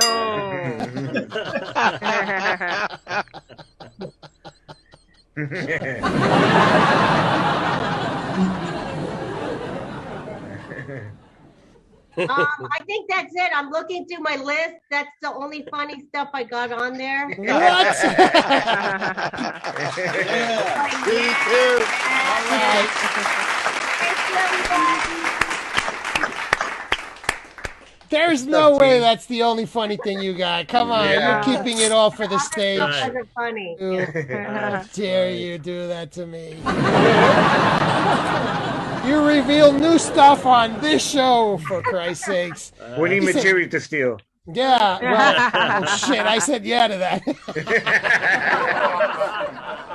I think that's it. I'm looking through my list. That's the only funny stuff I got on there. What? Me too. There's no way that's the only funny thing you got. Come on, Yeah. you're keeping it all for the stage. Those are funny. How dare you do that to me? You reveal new stuff on this show, for Christ's sakes. We need He said- material to steal. Yeah, well, oh, shit, I said yeah to that.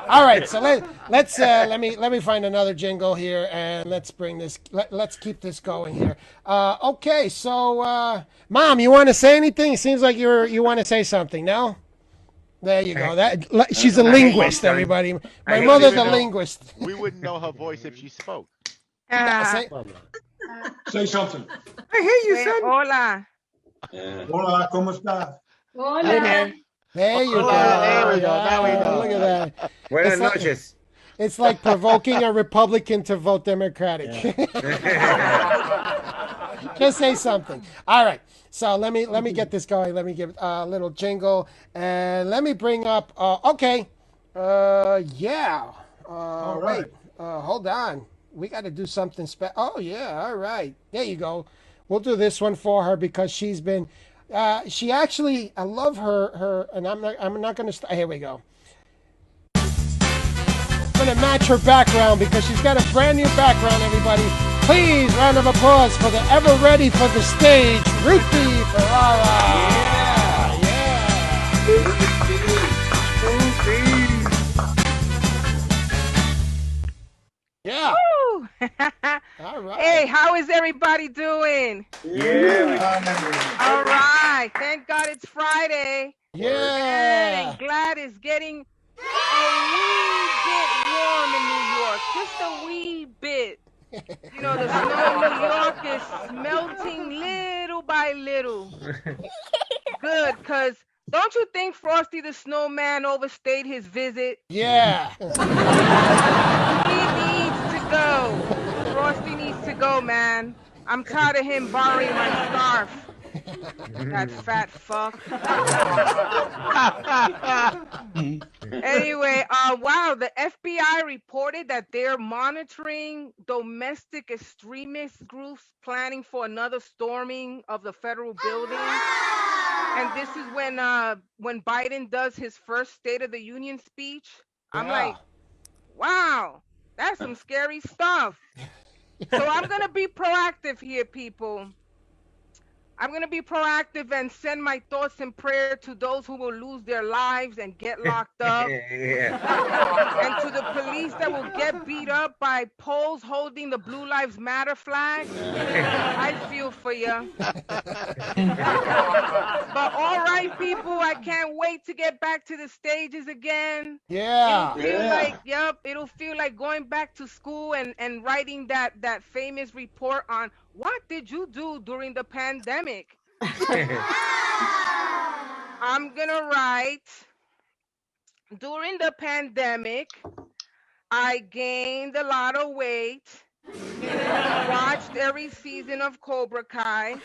All right, so let's let me find another jingle here, and let's bring this. Let's keep this going here. Okay, so Mom, you want to say anything? It seems like you want to say something. No. There you go. She's a linguist, everybody. My mother's a linguist. We wouldn't know her voice if she spoke. Say something. I hear you, son. Hola. Hola, ¿cómo está? There you go. There we go. Now we know. Look at that. Buenas It's like- noches. It's like provoking a Republican to vote Democratic. Just say something. All right. So let me get this going. Let me give a little jingle, and let me bring up. Okay. Yeah. All right. Wait. Hold on. We got to do something special. Oh yeah. All right. There you go. We'll do this one for her because she's been. She actually. I love her. And I'm not going to. Here we go. I'm going to match her background because she's got a brand new background, everybody. Please, round of applause for the ever ready for the stage, Ruthie Ferrara. Yeah. Woo! All right. Hey, how is everybody doing? All right. Thank God it's Friday. Yeah. And glad it's getting a wee bit warm in New York. Just a wee bit. You know, the snow in New York is melting little by little. Good, because don't you think Frosty the Snowman overstayed his visit? Yeah. He needs to go. Frosty needs to go, man. I'm tired of him borrowing my scarf. That fat fuck. Anyway, wow, the FBI reported that they're monitoring domestic extremist groups planning for another storming of the federal building. And this is when Biden does his first State of the Union speech. I'm like, wow, that's some scary stuff. So I'm going to be proactive here, people. I'm going to be proactive and send my thoughts and prayer to those who will lose their lives and get locked up. And to the police that will get beat up by poles holding the Blue Lives Matter flag. I feel for you. But all right, people, I can't wait to get back to the stages again. Yeah. It'll feel like going back to school and writing that famous report on what did you do during the pandemic? I'm gonna write, during the pandemic, I gained a lot of weight, watched every season of Cobra Kai,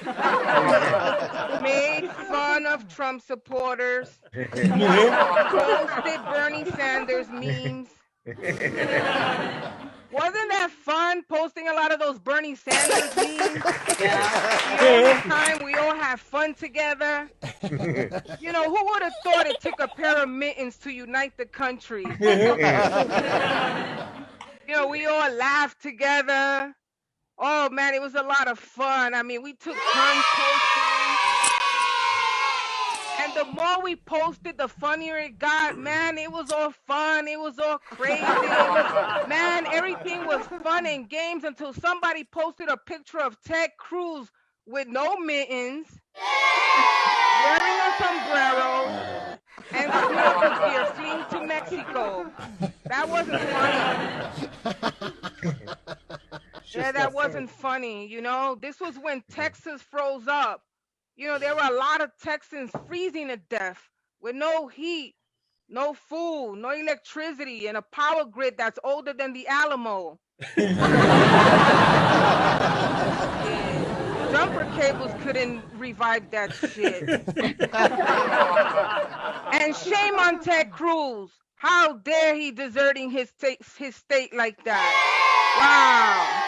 made fun of Trump supporters, posted Bernie Sanders memes. Wasn't that fun, posting a lot of those Bernie Sanders memes? Yeah. Time we all have fun together. You know, who would have thought it took a pair of mittens to unite the country? You know, we all laughed together. Oh, man, it was a lot of fun. I mean, we took turns posting. And the more we posted, the funnier it got. Man, it was all fun. It was all crazy. Man, everything was fun and games until somebody posted a picture of Ted Cruz with no mittens, wearing a sombrero, and snorkel gear fleeing to Mexico. That wasn't funny. Yeah, that wasn't funny, you know? This was when Texas froze up. You know, there were a lot of Texans freezing to death with no heat, no food, no electricity, and a power grid that's older than the Alamo. Jumper cables couldn't revive that shit. And shame on Ted Cruz. How dare he deserting his state like that? Wow.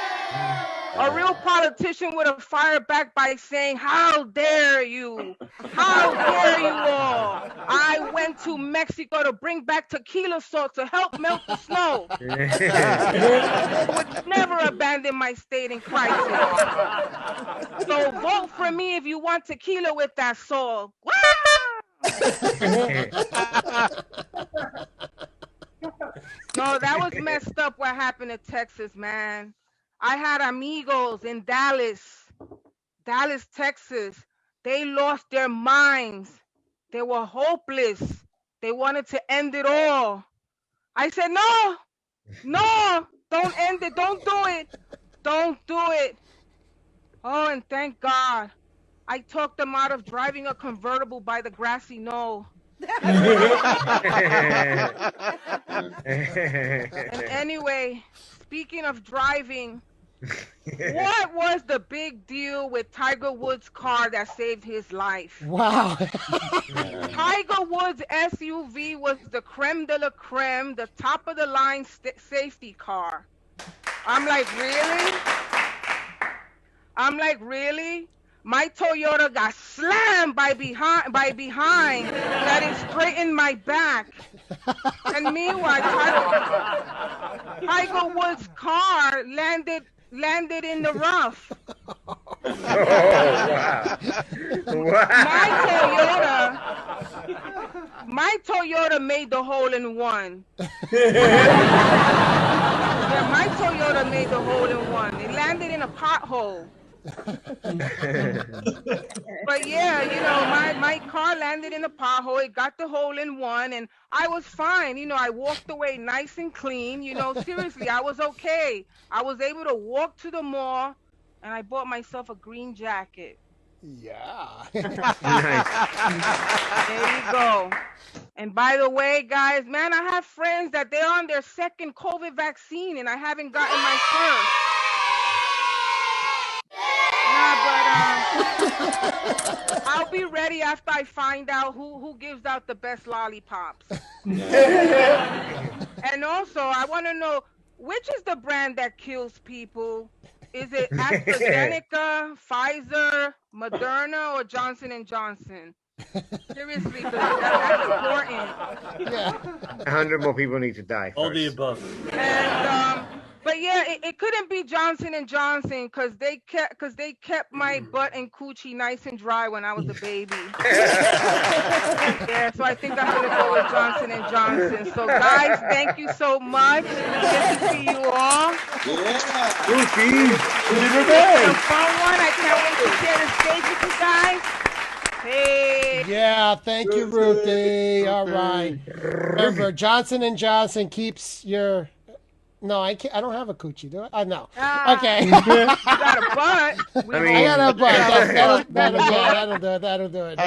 A real politician would have fired back by saying, how dare you? How dare you all? I went to Mexico to bring back tequila salt to help melt the snow. I would never abandon my state in crisis. So vote for me if you want tequila with that salt. No, that was messed up what happened to Texas, man. I had amigos in Dallas, Texas. They lost their minds. They were hopeless. They wanted to end it all. I said, no, don't end it. Don't do it. Don't do it. Oh, and thank God. I talked them out of driving a convertible by the grassy knoll. And anyway, speaking of driving, what was the big deal with Tiger Woods' car that saved his life? Wow. Tiger Woods' SUV was the creme de la creme, the top of the line safety car. I'm like, really? My Toyota got slammed by behind that it straightened my back. And meanwhile, Tiger Woods' car landed landed in the rough. Oh, wow. My Toyota made the hole in one. Yeah, my Toyota made the hole in one. It landed in a pothole. But yeah, you know, my car landed in a pothole. It got the hole in one, and I was fine. You know, I walked away nice and clean. You know, seriously, I was okay. I was able to walk to the mall, and I bought myself a green jacket. Yeah. Nice. There you go. And by the way, guys, man, I have friends that they're on their second COVID vaccine, and I haven't gotten my first. I'll be ready after I find out who gives out the best lollipops. And also, I want to know, which is the brand that kills people? Is it AstraZeneca, Pfizer, Moderna, or Johnson & Johnson? Seriously, that's important. Yeah. 100 more people need to die. All the first. above. And but yeah, it couldn't be Johnson & Johnson because they kept my butt and coochie nice and dry when I was a baby. Yeah, so I think I'm gonna go with Johnson & Johnson. So guys, thank you so much. Good to see you all. Ruthie. It's a fun one. I can't wait to share the stage with you guys. Hey. Yeah, thank you, Ruthie. All right. Remember, Johnson & Johnson keeps your... No, I can't. I don't have a coochie, do I? No. Okay. You got a butt. I got a butt. That'll do it. That'll do it.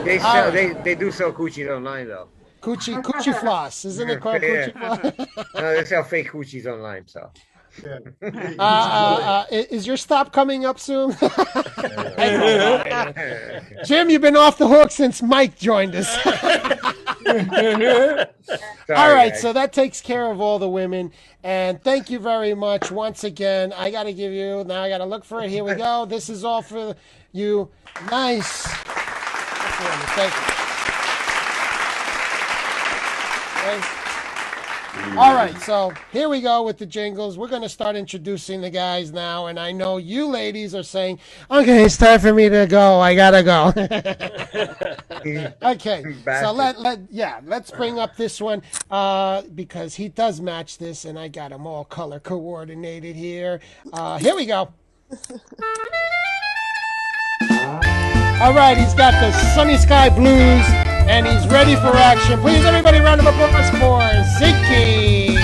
They sell. They do sell coochies online though. Coochie floss, isn't it called coochie floss? No, they sell fake coochies online. So. Is your stop coming up soon? Jim, you've been off the hook since Mike joined us. All right, so that takes care of all the women. And thank you very much once again. I got to give you, now I got to look for it. Here we go. This is all for you. Nice. Thank you. Okay. All right, so here we go with the jingles. We're going to start introducing the guys now, and I know you ladies are saying, okay, it's time for me to go. I got to go. Okay, so let's bring up this one because he does match this, and I got them all color coordinated here. Here we go. All right, he's got the Sunny Sky Blues, and he's ready for action. Please, everybody, round of applause for Ziggy.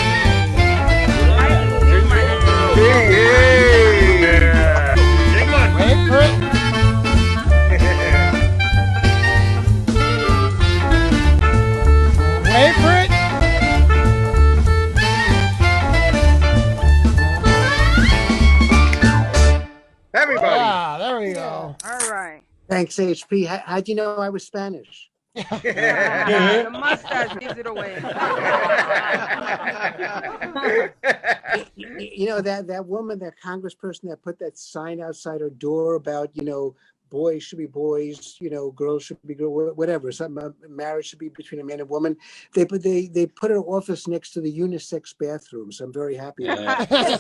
Wait for it. Wait for it. Everybody. Ah, there we go. All right. Thanks, HP. How'd you know I was Spanish? The mustache gives it away. You know, that woman, that congressperson that put that sign outside her door about, you know, boys should be boys, you know, girls should be girls, whatever. Something marriage should be between a man and woman. They put her office next to the unisex bathroom, so I'm very happy about that.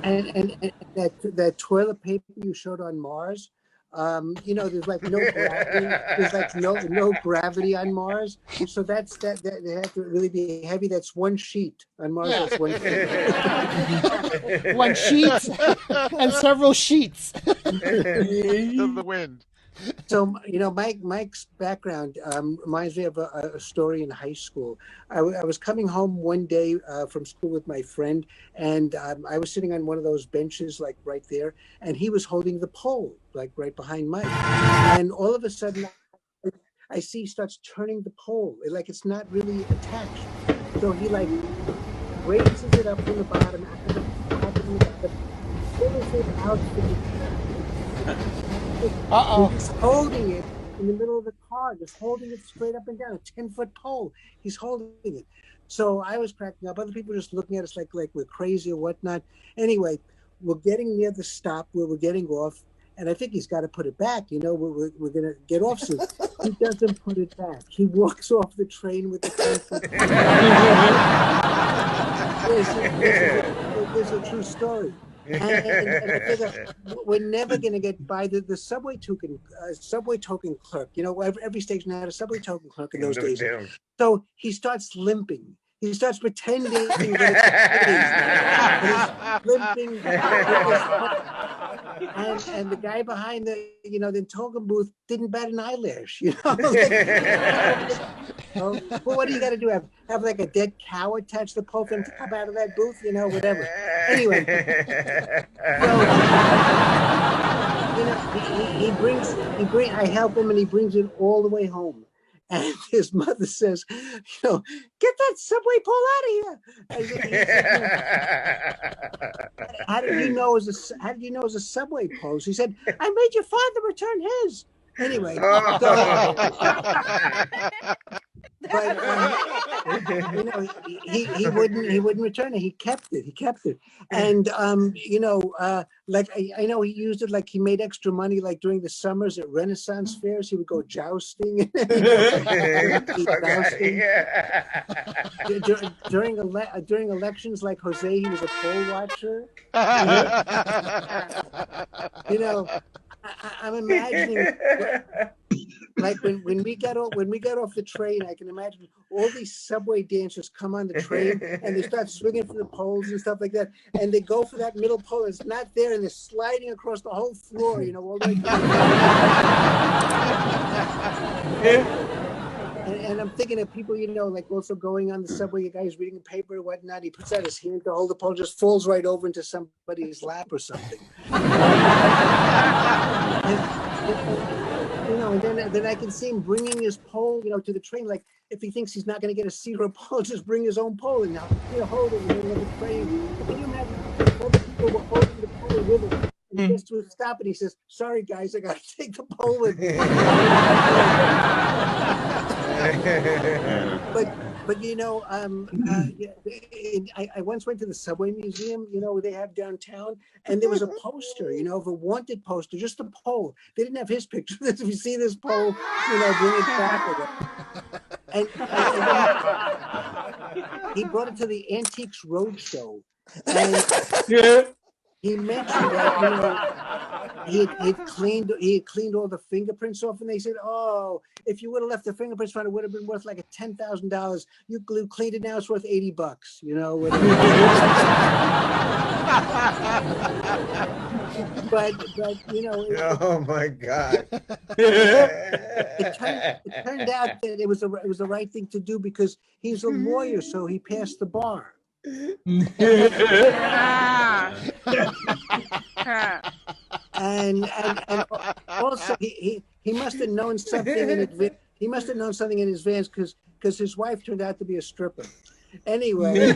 And that toilet paper you showed on Mars, you know, there's like no gravity. There's like no gravity on Mars, so that they have to really be heavy. That's one sheet on Mars. Yeah. That's one sheet. One sheet and several sheets. Of the wind. So, you know, Mike's background reminds me of a story in high school. I was coming home one day from school with my friend, and I was sitting on one of those benches, like right there, and he was holding the pole, like right behind Mike. And all of a sudden, I see he starts turning the pole, like it's not really attached. So he like raises it up from the bottom, pulls it out to the He's holding it in the middle of the car, just holding it straight up and down, a 10-foot pole. He's holding it. So I was cracking up. Other people were just looking at us like we're crazy or whatnot. Anyway, we're getting near the stop where we're getting off, and I think he's got to put it back. You know, we're going to get off soon. He doesn't put it back. He walks off the train with the pencil. This is a true story. And I figure we're never going to get by the subway token clerk. You know, every station had a subway token clerk in those days. So he starts limping. He starts pretending that he's limping. And the guy behind the token booth didn't bat an eyelash. You know, well, what do you got to do? Have like a dead cow attached to the pole and come out of that booth? You know, whatever. Anyway, so I help him, and he brings it all the way home. And his mother says, get that subway pole out of here. How did you know it was a subway pole? He said, I made your father return his. Anyway, but he wouldn't return it. He kept it. And like I know he used it, like he made extra money, like during the summers at Renaissance fairs. He would go jousting. During elections, like Jose, he was a poll watcher. I'm imagining, like when we get off the train, I can imagine all these subway dancers come on the train and they start swinging from the poles and stuff like that, and they go for that middle pole. It's not there, and they're sliding across the whole floor. All the way. And I'm thinking of people, like also going on the subway, a guy's reading a paper or whatnot. He puts out his hand to hold the pole, just falls right over into somebody's lap or something. And then I can see him bringing his pole, to the train. Like if he thinks he's not going to get a seat or a pole, just bring his own pole and now hold it in the middle of the train. Can you imagine all the people were holding the pole with him? And he gets to a stop and he says, "Sorry guys, I got to take the pole with me." But I once went to the subway museum, they have downtown, and there was a poster, of a wanted poster, just a pole. They didn't have his picture. If you see this pole, bring it back with it. And he brought it to the Antiques Roadshow, and he mentioned that he had cleaned all the fingerprints off, and they said, "Oh, if you would have left the fingerprints on, it would have been worth like $10,000. You cleaned it now; it's worth $80." But oh my God! It turned out that it was the right thing to do because he's a lawyer, so he passed the bar. and also he must have known something in advance. He must have known something in advance because his wife turned out to be a stripper. Anyway,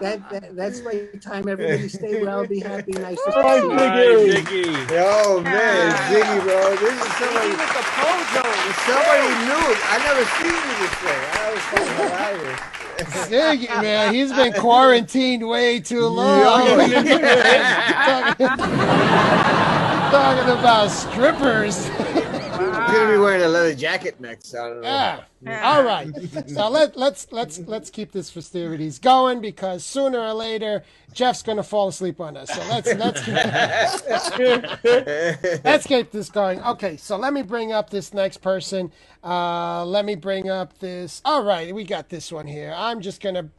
that's my time. Everybody stay well, be happy, nice to see you. Ziggy. Oh man, Ziggy, bro. This is somebody with the pojo. Somebody new. I never seen you this way. That was fucking hilarious. Ziggy, man, he's been quarantined way too long. Talking about strippers. He's gonna be wearing a leather jacket next. I don't know. Yeah. All right. So let's keep this festivities going because sooner or later Jeff's gonna fall asleep on us. So let's keep this going. Okay. So let me bring up this next person. Let me bring up this. All right, we got this one here. I'm just gonna,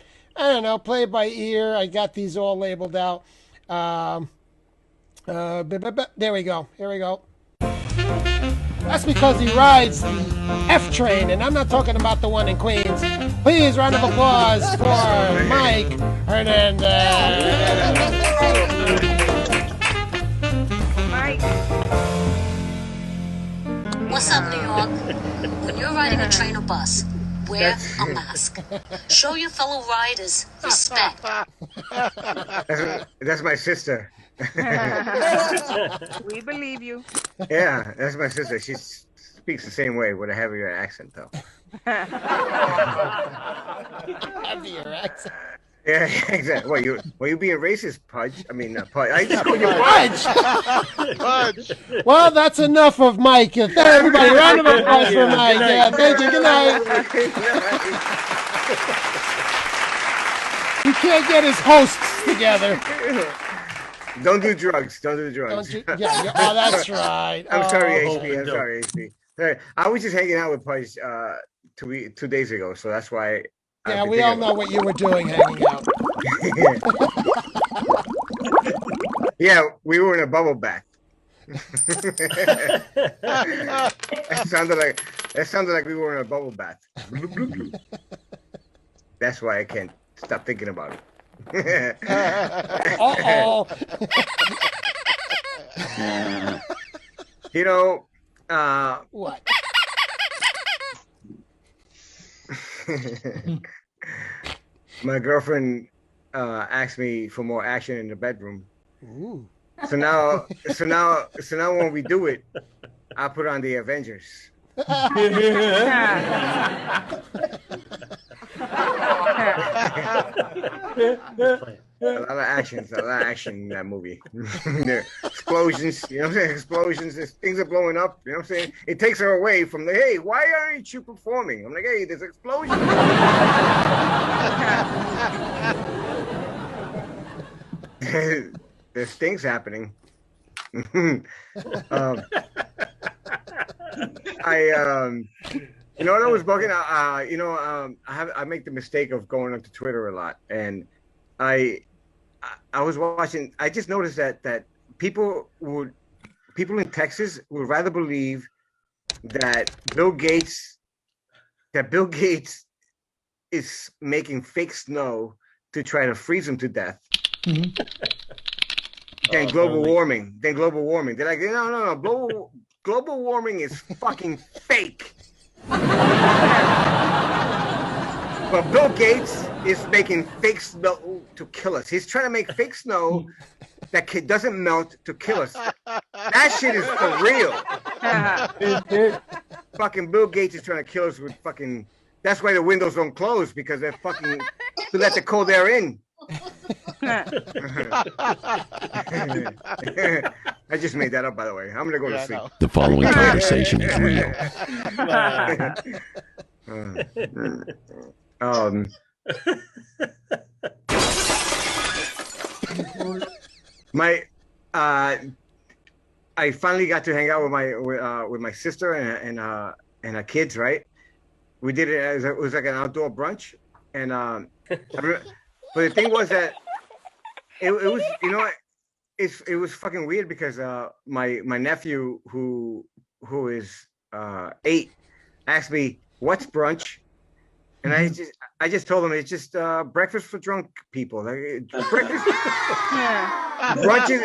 play it by ear. I got these all labeled out. There we go. Here we go. That's because he rides the F train, and I'm not talking about the one in Queens. Please, round of applause for Mike Hernandez. Mike. What's up, New York? When you're riding a train or bus, wear a mask. Show your fellow riders respect. That's my sister. We believe you. Yeah, that's my sister. She speaks the same way with a heavier accent, though. Heavier accent. Yeah, exactly. Well, you being racist, Pudge? I mean, Pudge. I just called you Pudge. Pudge. Well, that's enough of Mike. Thank everybody. Round of applause for Mike. Yeah, thank you. Good night. He can't get his hosts together. Don't do drugs. Don't do drugs. Oh, that's right. I'm sorry, Oh. HP. I'm sorry, HP. Sorry. I was just hanging out with Pudge 2 days ago, so that's why. Yeah, we all know what you were doing hanging out. Yeah, we were in a bubble bath. That sounded like we were in a bubble bath. That's why I can't stop thinking about it. Uh-oh. You know, what? My girlfriend asked me for more action in the bedroom. Ooh. So now when we do it, I put on the Avengers. A lot of action in that movie. Explosions, you know what I'm saying? Explosions, things are blowing up, you know what I'm saying? It takes her away from the, hey, why aren't you performing? I'm like, hey, there's explosions. There's things happening. You know what I was bugging? I make the mistake of going onto Twitter a lot, and I was watching. I just noticed that people in Texas would rather believe that Bill Gates is making fake snow to try to freeze them to death. Than global warming. They're like, no. Global warming is fucking fake. But Bill Gates is making fake snow to kill us. He's trying to make fake snow that doesn't melt to kill us. That shit is for real. Fucking Bill Gates is trying to kill us with fucking. That's why the windows don't close, because they're fucking to let the cold air in. I just made that up, by the way. I'm gonna go to sleep. The following conversation is real. I finally got to hang out with my sister and her kids. Right, we did it. It was like an outdoor brunch, and but the thing was that it was, you know, it was fucking weird because my nephew who is 8 asked me, "What's brunch?" And I just told him it's just breakfast for drunk people. Like breakfast. Brunch is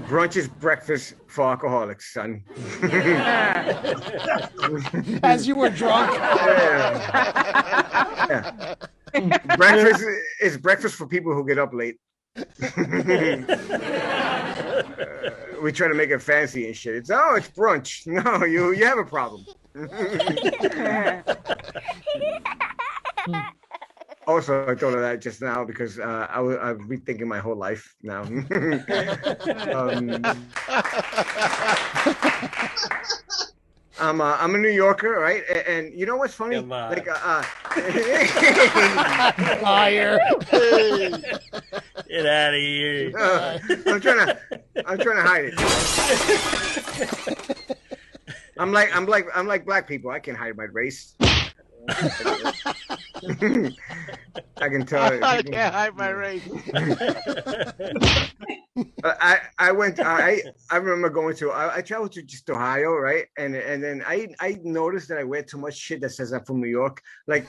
brunch is breakfast for alcoholics, son. As you were drunk. Yeah. Breakfast is breakfast for people who get up late. We try to make it fancy and shit. It's brunch. No, you have a problem. Also, I thought of that just now because I've been thinking my whole life now. I'm a New Yorker, right? And you know what's funny? Like, liar. Get out of here. I'm trying to hide it. I'm like black people. I can't hide my race. I can tell. I can't hide my race. I remember going to. I traveled to just Ohio, right? And then I noticed that I wear too much shit that says I'm from New York. Like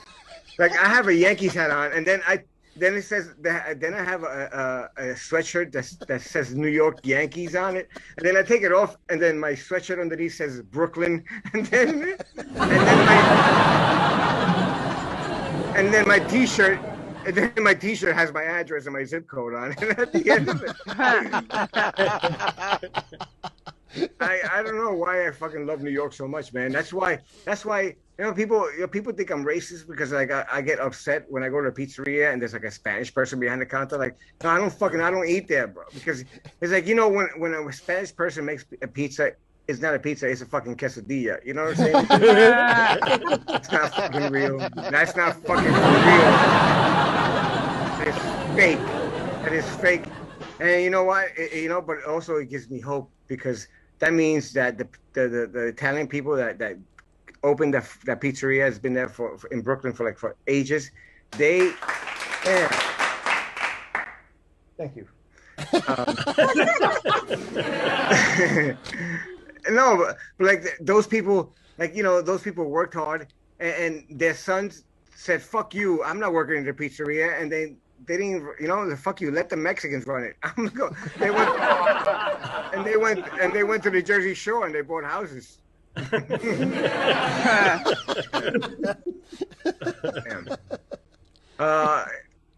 I have a Yankees hat on, and then it says that. Then I have a sweatshirt that says New York Yankees on it, and then I take it off, and then my sweatshirt underneath says Brooklyn, and then my T-shirt. And then my T-shirt has my address and my zip code on it. And at the end of it, I don't know why I fucking love New York so much, man. That's why people think I'm racist because like I get upset when I go to a pizzeria and there's like a Spanish person behind the counter. Like, no, I don't eat there, bro. Because it's like, when a Spanish person makes a pizza, it's not a pizza, it's a fucking quesadilla. You know what I'm saying? It's not fucking real. That's not fucking real. It's fake. That is fake. And you know what? But also it gives me hope because that means that the Italian people that opened that pizzeria has been there for in Brooklyn for ages. Thank you. No, but like those people, those people worked hard, and their sons said, "Fuck you! I'm not working in the pizzeria," and they didn't, fuck you. Let the Mexicans run it. I'm gonna go. They went to the Jersey Shore and they bought houses.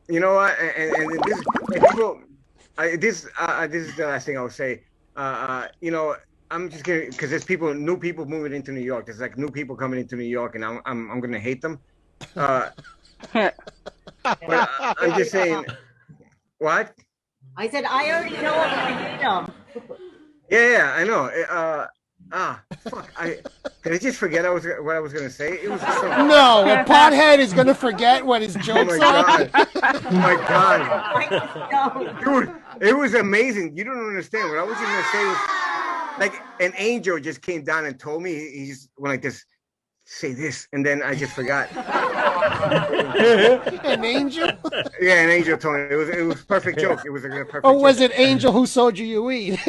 You know what? And this is the last thing I'll say. I'm just kidding because there's new people moving into New York. There's like new people coming into New York, and I'm gonna hate them. But I'm just saying. What? I said I already know I'm gonna hate them. Yeah, I know. Fuck! Did I just forget what I was gonna say? It was so... No, a pothead is gonna forget what his jokes are. Oh my god! Dude, it was amazing. You don't understand. What I was just gonna say was like an angel just came down and told me. He just went like this. Say this, and then I just forgot. An angel? Yeah, an angel told me. It was a perfect joke. It was a perfect. Or was joke. it angel who sold you weed?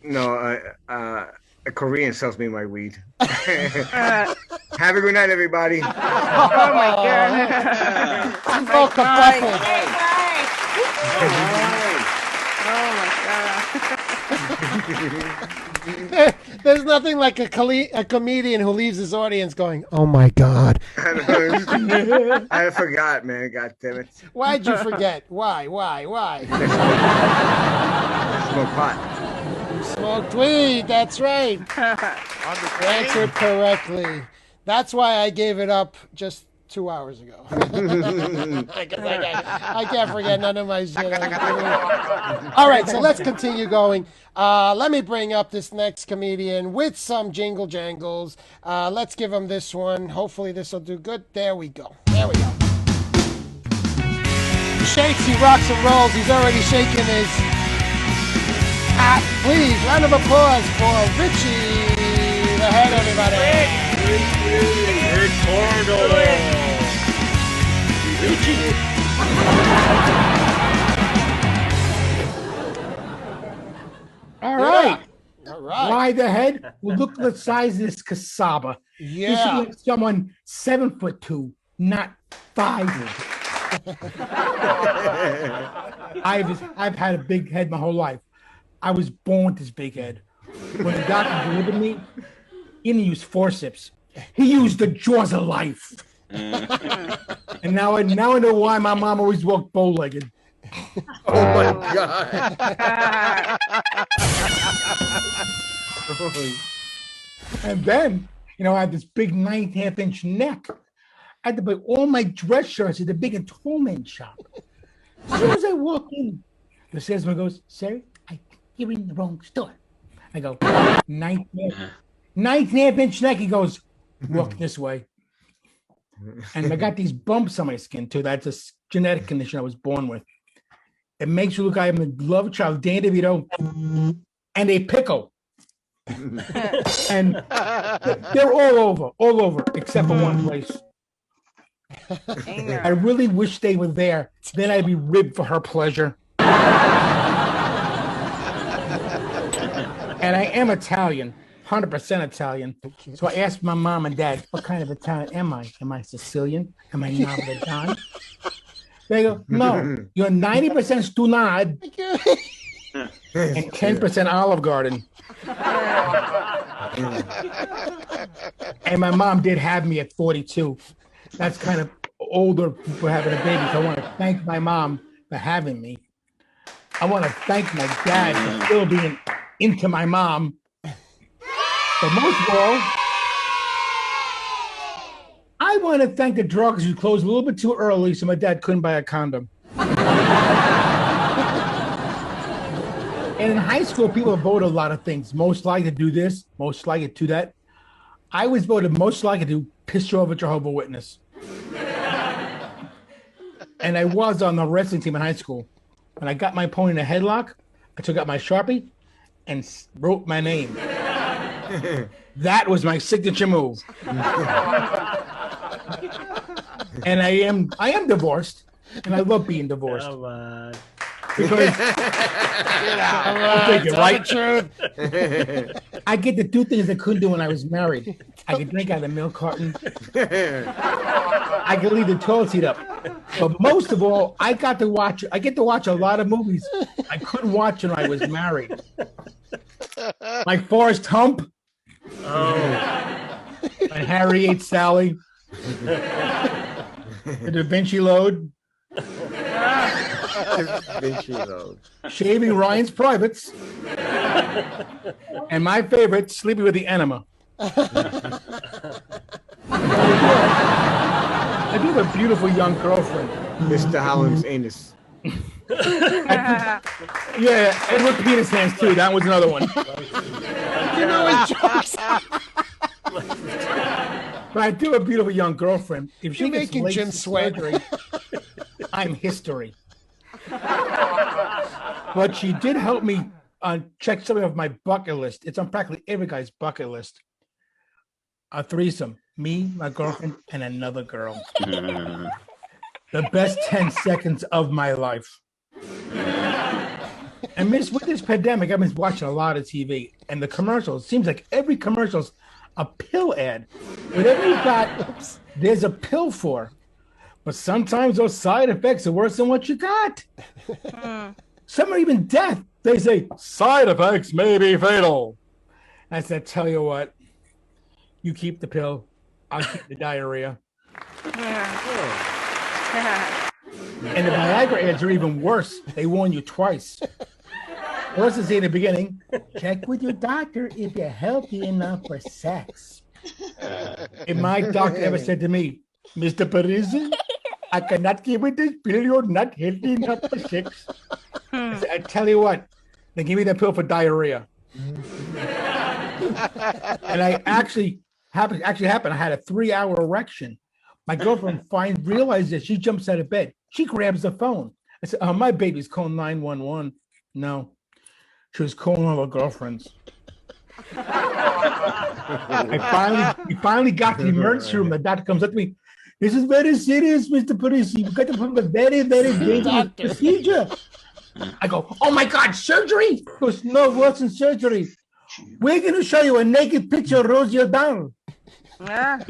No, a Korean sells me my weed. Have a good night, everybody. Oh my god! Oh my god! There's nothing like a comedian who leaves his audience going, "Oh my god!" I forgot, man. God damn it! Why'd you forget? Why? Smoke pot. You smoked weed. That's right. Answered correctly. That's why I gave it up just 2 hours ago. I can't forget none of my shit. All right, so let's continue going. Let me bring up this next comedian with some jingle jangles. Let's give him this one. Hopefully this will do good. There we go. He shakes, he rocks and rolls. He's already shaking his hat. Please, round of applause for Richie the Head, everybody. Ricardo. All right. Why the head? Well, look at the size of this cassava. Yeah. This is like someone 7'2", not 5. I've had a big head my whole life. I was born with this big head. When the doctor delivered me, he didn't use forceps. He used the jaws of life. And now I know why my mom always walked bow-legged. Oh my god! And then, I had this big 9.5-inch neck. I had to buy all my dress shirts at the big and tall men's shop. As soon as I walk in, the salesman goes, "Sir, you're in the wrong store." I go, 9.5-inch neck. He goes, "Walk this way." And I got these bumps on my skin too. That's a genetic condition I was born with. It makes you look like I'm a love child, Dan DeVito, and a pickle. And they're all over, except for one place. I really wish they were there. Then I'd be ribbed for her pleasure. And I am Italian, 100% Italian. So I asked my mom and dad, "What kind of Italian am I? Am I Sicilian? Am I Napolitan?" They go, "No, you're 90% Stunad and 10% Olive Garden." And my mom did have me at 42. That's kind of older for having a baby. So I want to thank my mom for having me. I want to thank my dad for still being into my mom. But most of all, I want to thank the drugs who closed a little bit too early so my dad couldn't buy a condom. And in high school, people voted a lot of things. Most likely to do this, most likely to do that. I was voted most likely to piss you off a Jehovah's Witness. And I was on the wrestling team in high school. When I got my opponent in a headlock, I took out my Sharpie and wrote my name. That was my signature move. And I am divorced, and I love being divorced. Come on. Because Tell the truth. I get to do things I couldn't do when I was married. I could drink out of the milk carton. I could leave the toilet seat up. But most of all, I get to watch a lot of movies I couldn't watch when I was married. Like Forrest Hump. Oh. And Harry Ate Sally. The Da Vinci Load. Shaving Ryan's Privates. And my favorite, Sleeping with the Enema. I do have a beautiful young girlfriend. Mr. Holland's anus. Yeah, Edward Penis Hands too. That was another one. You know his jokes. But I do have a beautiful young girlfriend. If she You're gets making late Jim sweat. surgery, I'm history. But she did help me check something off my bucket list. It's on practically every guy's bucket list. A threesome. Me, my girlfriend, and another girl. The best 10 seconds of my life. And with this pandemic, I've been watching a lot of TV. And the commercials, seems like every commercial's a pill ad. Whatever you got, there's a pill for. But sometimes those side effects are worse than what you got. Some are even death. They say, side effects may be fatal. I said, tell you what, you keep the pill, I'll keep the diarrhea. And the Viagra ads are even worse. They warn you twice. First, they say in the beginning, check with your doctor if you're healthy enough for sex. If my doctor ever said to me, Mr. Parisi, I cannot give you this pill, you're not healthy enough for sex. I said, I tell you what, they give me that pill for diarrhea. And I actually happened. I had a 3-hour erection. My girlfriend realized that she jumps out of bed. She grabs the phone. I said, "Oh, my baby's calling 911." No, she was calling all her girlfriends. We finally got to the emergency room. The doctor comes up to me. This is very serious, Mr. Parisi. You've got to perform a very, very dangerous procedure. I go, oh my God, surgery? He goes, no, worse than surgery. We're going to show you a naked picture of Rosie O'Donnell. That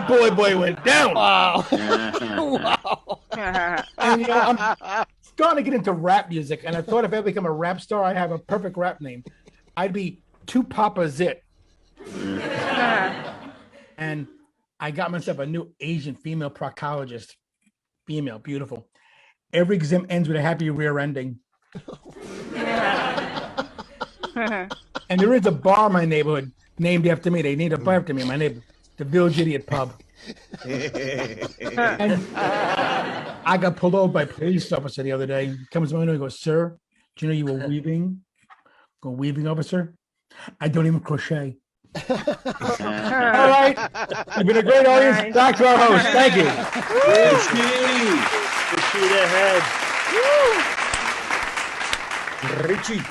boy went down. Wow. Wow. And I'm starting to get into rap music, and I thought if I become a rap star, I have a perfect rap name. I'd be Two Papa Zit. And I got myself a new Asian female proctologist. Female, beautiful. Every exam ends with a happy rear ending. And there is a bar in my neighborhood named after me. They named a bar after me in my neighborhood, the Village Idiot Pub. And I got pulled over by a police officer the other day. He comes to my window and goes, sir, do you know you were weaving? Go, weaving, officer? I don't even crochet. All right. You've been a great audience. Nice. Back to our host. Thank you. Shoot ahead. Richie.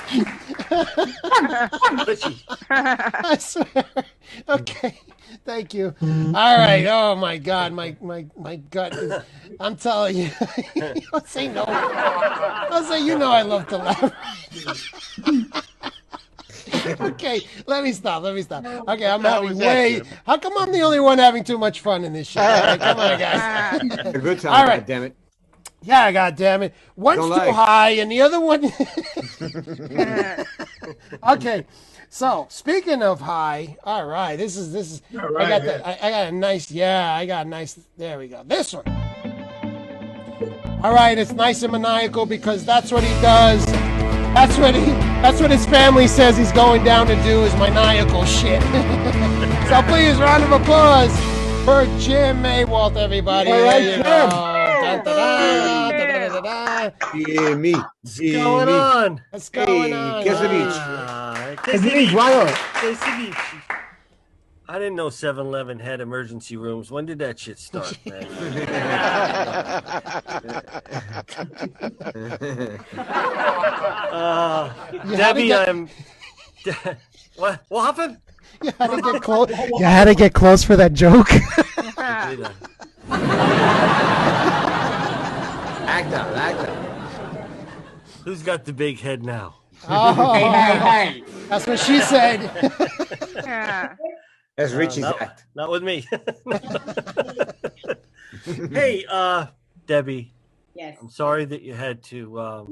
I swear. Okay. Thank you. All right. Oh my God. My gut is, I'm telling you. I'll say no. I'll say, you know I love to laugh. Okay, let me stop. Okay, I'm having way. How come I'm the only one having too much fun in this show? Right, come on, guys. A good time, all right. damn it. Yeah, God damn it. One's Don't too lie. high, and the other one. Okay, so speaking of high, all right. This is. All right, I got a nice. Yeah, I got a nice. There we go. This one. All right, it's nice and maniacal because that's what he does. That's what his family says he's going down to do is maniacal shit. So please, round of applause for Jim Maywalt, everybody. All right, There you Jim. go. Da-da-da. Jimmy. What's going on? What's going on? I didn't know 7-Eleven had emergency rooms. When did that shit start, man? Debbie, What happened? You had to get close. You had to get close for that joke. Act out. Who's got the big head now? Oh, hey. That's what she said. That's Richie's act. Not with me. Hey, Debbie. Yes. I'm sorry that you had to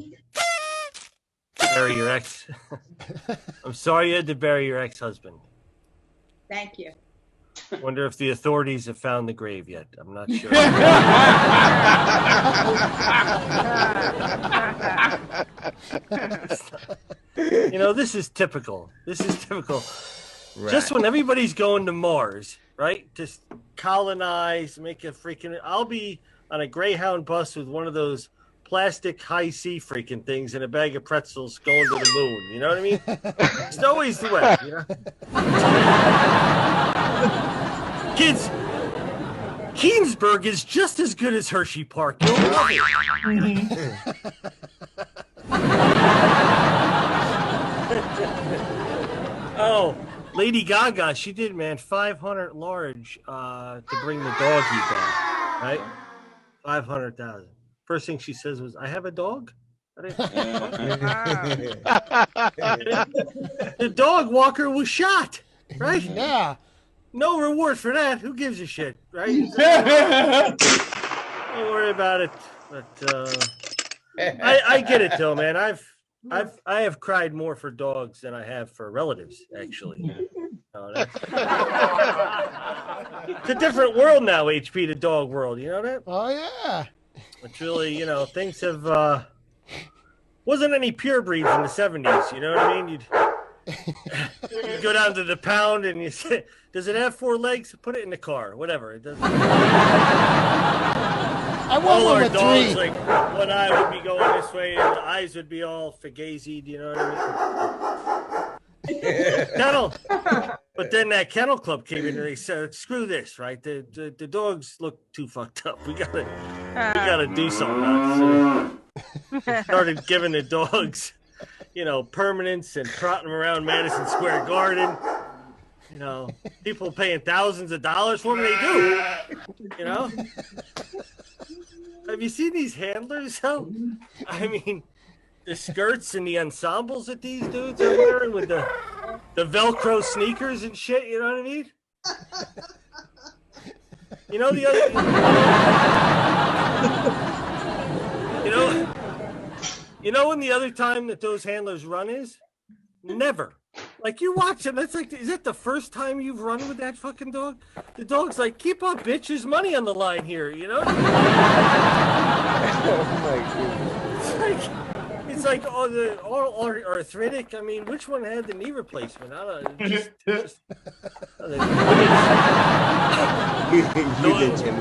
bury your ex. I'm sorry you had to bury your ex-husband. Thank you. Wonder if the authorities have found the grave yet. I'm not sure. You know, this is typical. Right. Just when everybody's going to Mars, right? Just colonize, make a freaking... I'll be on a Greyhound bus with one of those plastic high C freaking things and a bag of pretzels going to the moon. You know what I mean? It's always the way, you know? Kids, Keensburg is just as good as Hershey Park. You'll love it. Oh, Lady Gaga, she did, man, 500 large to bring the doggy back, right? 500,000. First thing she says was, "I have a dog." The dog walker was shot, right? Yeah. No reward for that. Who gives a shit, right? Don't worry about it. But I get it though, man. I have cried more for dogs than I have for relatives, actually. It's a different world now, HP, the dog world. You know that? Oh yeah. It's really, you know, things have wasn't any pure breeds in the 70s. You know what I mean? You'd go down to the pound and you say, "Does it have 4 legs? Put it in the car." Whatever. It doesn't. I want all one our with dogs, 3. like one eye would be going this way, and the eyes would be all fugazied. You know what I mean? Kennel. But then that kennel club came in and they said, "Screw this, right? The dogs look too fucked up. We gotta do something else." So they started giving the dogs, you know, permanents and trotting them around Madison Square Garden. You know, people paying thousands of dollars. What do they do? You know? Have you seen these handlers, though? I mean, the skirts and the ensembles that these dudes are wearing with the Velcro sneakers and shit, you know what I mean? You know the other... You know when the other time that those handlers run is? Never. Like, you watch them, it's like, is that the first time you've run with that fucking dog? The dog's like, "Keep up, bitch, there's money on the line here," you know? Oh my goodness. It's like all arthritic. I mean, which one had the knee replacement? I don't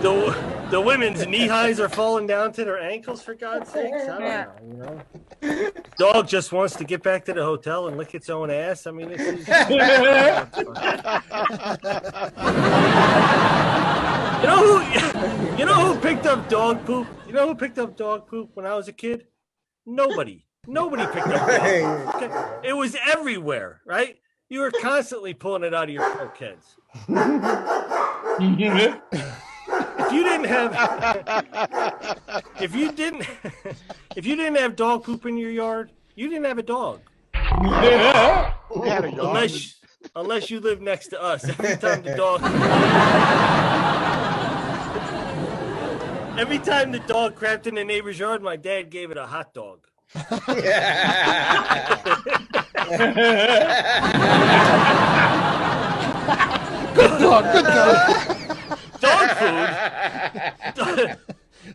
know. The women's knee highs are falling down to their ankles, for God's sakes. I don't know, you know. Dog just wants to get back to the hotel and lick its own ass. I mean, this is... You know who picked up dog poop? You know who picked up dog poop when I was a kid? Nobody picked up dog poop. It was everywhere, right? You were constantly pulling it out of your cokeheads. If you didn't have dog poop in your yard, you didn't have a dog. Unless you live next to us. Every time the dog crapped in the neighbor's yard, my dad gave it a hot dog. Good dog.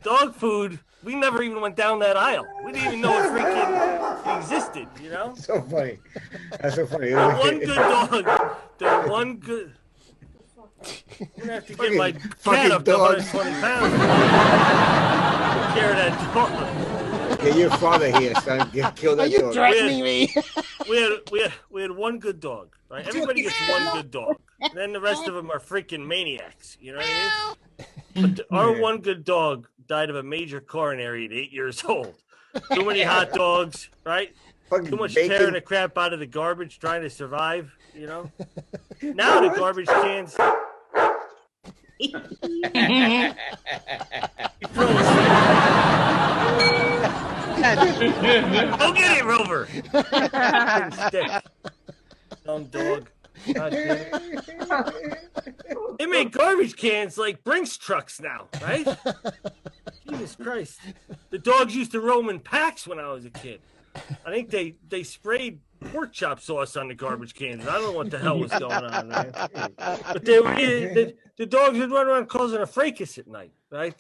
Dog food. We never even went down that aisle. We didn't even know what freaking existed, you know? So funny. That's so funny. The one good dog. The one good. I'm gonna have to get my cat up to 120 pounds. Take care of that dog. Get your father here, son. Kill that Are you dog. threatening me? We had one good dog, right? Everybody gets one good dog. Then the rest of them are freaking maniacs. You know what I mean? But our one good dog died of a major coronary at 8 years old. Too many hot dogs, right? Too much tearing the crap out of the garbage trying to survive, you know? Now the garbage cans. Go get it, Rover. Stick. Dumb dog. God damn it. They make garbage cans like Brinks trucks now, right? Jesus Christ. The dogs used to roam in packs when I was a kid. I think they sprayed pork chop sauce on the garbage cans. I don't know what the hell was going on, man. But the dogs would run around causing a fracas at night, right?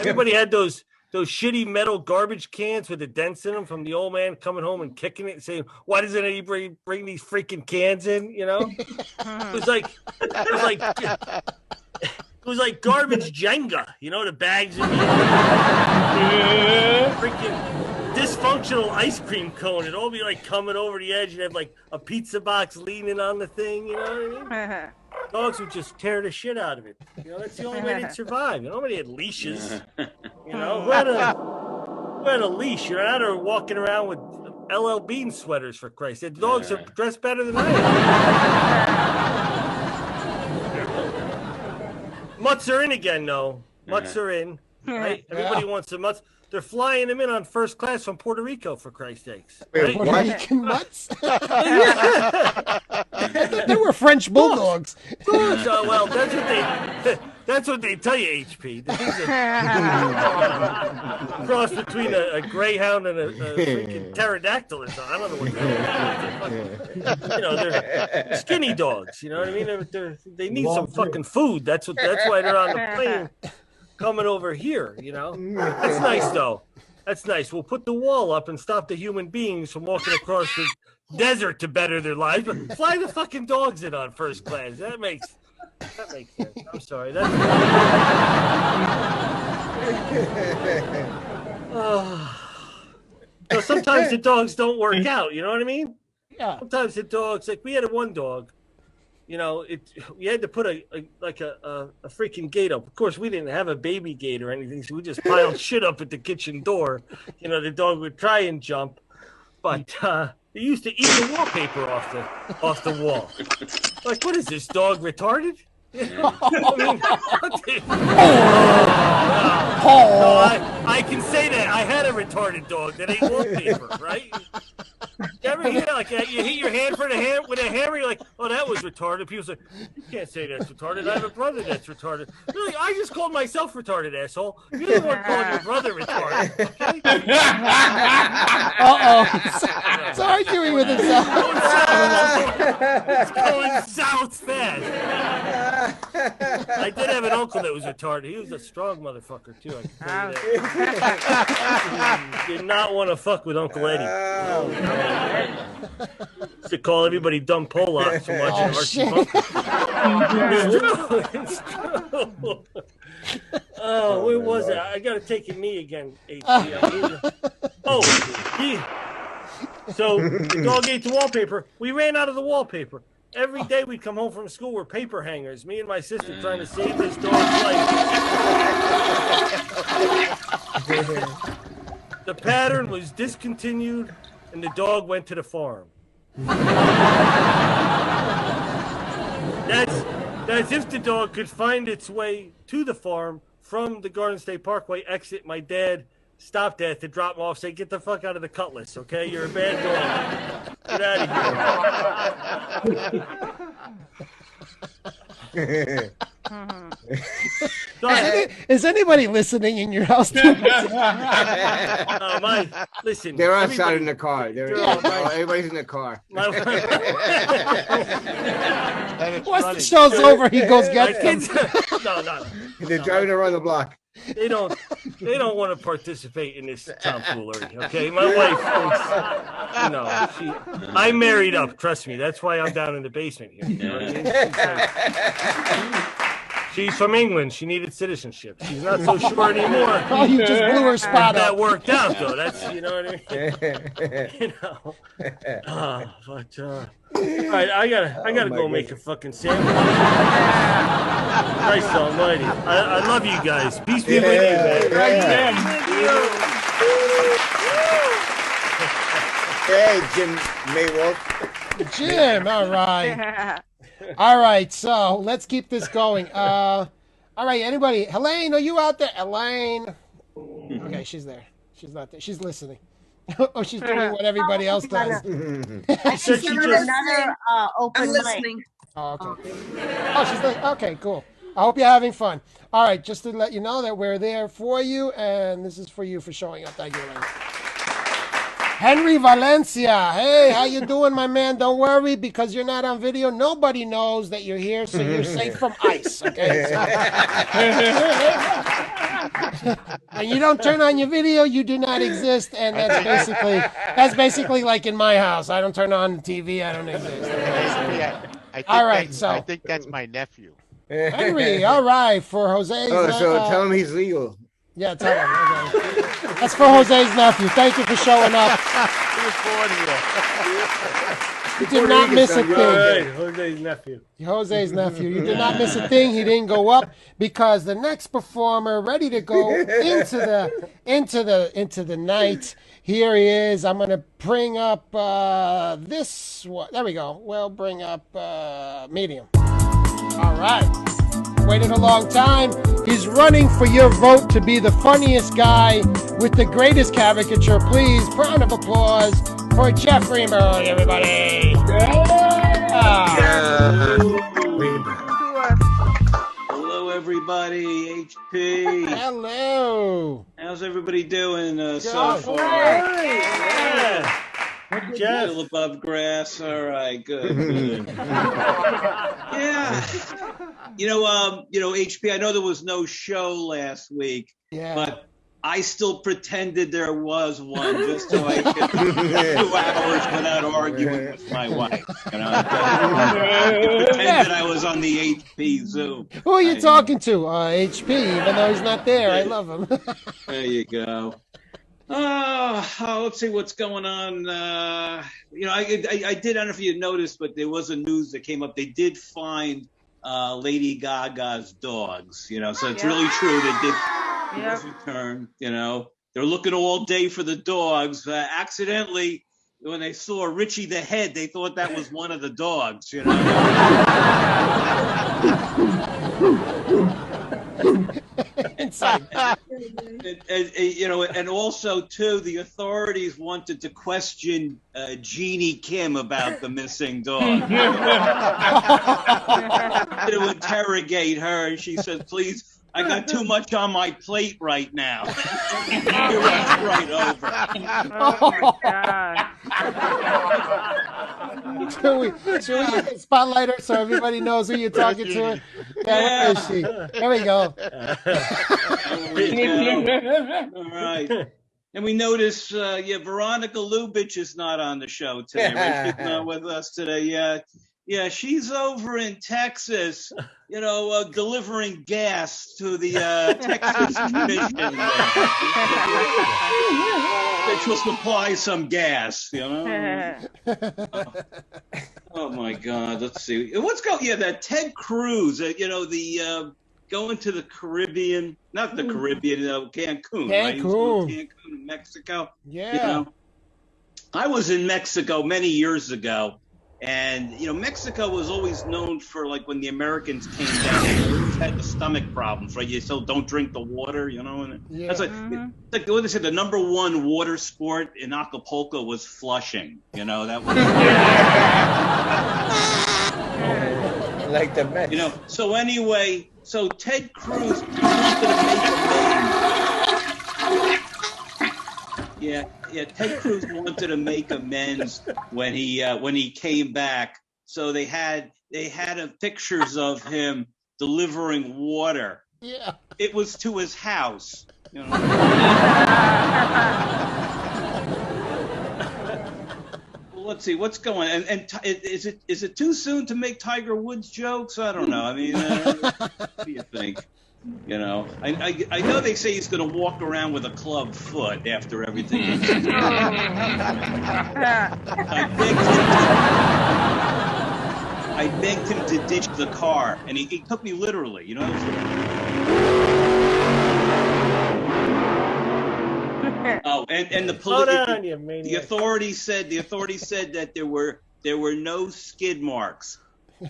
Everybody had those shitty metal garbage cans with the dents in them from the old man coming home and kicking it and saying, "Why doesn't anybody bring these freaking cans in?" You know, it was like garbage Jenga. You know, the bags of freaking dysfunctional ice cream cone. It'd all be like coming over the edge and have like a pizza box leaning on the thing. You know what I mean? Dogs would just tear the shit out of it. You know, that's the only way they'd survive. You know, nobody had leashes. You know, who had a leash? You're out there walking around with LL Bean sweaters, for Christ's sake. The dogs are dressed better than I am. Mutts are in again, though. Mutts are in. Right? Everybody wants a mutts. They're flying them in on first class from Puerto Rico, for Christ's sakes. Right? Puerto Rican mutts? They were French bulldogs. Well, that's what they tell you, HP. The things are cross between a greyhound and a freaking pterodactyl. I don't know what they're. You know, they're skinny dogs. You know what I mean? They need some fucking food. That's why they're on the plane coming over here. You know, that's nice though. That's nice. We'll put the wall up and stop the human beings from walking across the desert to better their lives. But fly the fucking dogs in on first class. That makes sense. I'm sorry. So sometimes the dogs don't work out. You know what I mean? Yeah. Sometimes the dogs, like we had one dog. You know, we had to put a freaking gate up. Of course, we didn't have a baby gate or anything, so we just piled shit up at the kitchen door. You know, the dog would try and jump, but they used to eat the wallpaper off the wall. Like, what is this dog retarded? I mean, I can say that I had a retarded dog that ate wallpaper, right? You ever hear like you hit your hand with a hammer? You're like, "Oh, that was retarded." People say, "You can't say that's retarded. I have a brother that's retarded." Really, I just called myself retarded, asshole. You're the one calling your brother retarded. Okay? It's arguing with himself. It's going south fast. I did have an uncle that was retarded. He was a strong motherfucker too. I can tell you that. Did not want to fuck with Uncle Eddie. Used to call everybody dumb Polacks from watching Archie Bunker. It's true. Oh, where was it? I gotta take a knee again. So the dog ate the wallpaper. We ran out of the wallpaper. Every day we'd come home from school with paper hangers. Me and my sister trying to save this dog's life. The pattern was discontinued, and the dog went to the farm. That's if the dog could find its way to the farm from the Garden State Parkway exit. My dad stopped at to drop him off, say, "Get the fuck out of the Cutlass, okay? You're a bad dog. Get out of here." Is anybody listening in your house? Listen. They're outside in the car. Everybody's in the car. Once the show's over, he goes get them. No. They're driving around the block. They don't want to participate in this tomfoolery. Okay, my wife thinks, I married up. Trust me, that's why I'm down in the basement here. You know what I mean? She's from England. She needed citizenship. She's not so sure anymore. Oh, you just blew her spot That up. worked out though. That's what I mean. All right, I gotta go make a fucking sandwich. Christ almighty. I love you guys. Peace be with you, man. Hey, Jim Maywolf. Jim, all right. All right, so let's keep this going. All right, anybody? Helene, are you out there? Helene. Okay, she's there. She's not there. She's listening. Oh, she's doing what everybody else does. She's on another open I'm mic. listening. Oh, okay. Oh, she's like, okay, cool. I hope you're having fun. All right, just to let you know that we're there for you, and this is for you for showing up. Thank you, Elaine. Henry Valencia. Hey, how you doing, my man? Don't worry, because you're not on video. Nobody knows that you're here, so you're safe from ICE, okay? And you don't turn on your video, you do not exist, and that's basically like in my house. I don't turn on the TV, I don't exist. All right, I think that's my nephew. Henry, all right, for Jose. Oh, so tell him he's legal. Yeah, tell him. Okay. That's for Jose's nephew. Thank you for showing up. He was born here. You did not miss a thing. Right, Jose's nephew. Jose's nephew. You did not miss a thing. He didn't go up because the next performer, ready to go into the night. Here he is. I'm gonna bring up this one. There we go. We'll bring up medium. All right. Waited a long time. He's running for your vote to be the funniest guy with the greatest caricature. Please, round of applause for Jeff Greenberg, everybody. Hello, everybody. HP. Hello. How's everybody doing so Good. far? Yeah. Jeff. Still above grass. All right, good. Yeah. HP. I know there was no show last week, but I still pretended there was one just so I could 2 hours without arguing with my wife. I pretended I was on the HP Zoom. Who are you talking to? HP, even though he's not there. I love him. There you go. Let's see what's going on. I did, I don't know if you noticed, but there was a news that came up. They did find Lady Gaga's dogs, so it's really true. They did return, they're looking all day for the dogs. Accidentally, when they saw Richie the Head, they thought that was one of the dogs, and also too, the authorities wanted to question Jeannie Kim about the missing dog. To interrogate her, and she said, "Please, I got too much on my plate right now." You rushed right over. Oh my God. Should we spotlight her so everybody knows who you're talking to? Where is she? There we go. All right. And we notice, Veronica Lubitsch is not on the show today. Right? She's not with us today yet. Yeah, she's over in Texas, delivering gas to the Texas Commission, which will supply some gas, Oh my God, let's see. Let's go. Yeah, that Ted Cruz, going to the Caribbean, not the Caribbean, Cancun, right? Cancun, Mexico. Yeah. I was in Mexico many years ago. And, Mexico was always known for, like, when the Americans came down, they always had the stomach problems, right? You still don't drink the water, And that's like, it's like what they said, the number one water sport in Acapulco was flushing, That was... Like the Mets. So anyway, So Ted Cruz wanted to make amends. Yeah. Ted Cruz wanted to make amends when he came back. So they had pictures of him delivering water. Yeah. It was to his house. You know? Well, let's see what's going on. And is it too soon to make Tiger Woods jokes? I don't know. I mean, what do you think? You know, I know they say he's going to walk around with a club foot after everything. I begged him to ditch the car, and he took me literally. You know. Oh, and the authorities said that there were no skid marks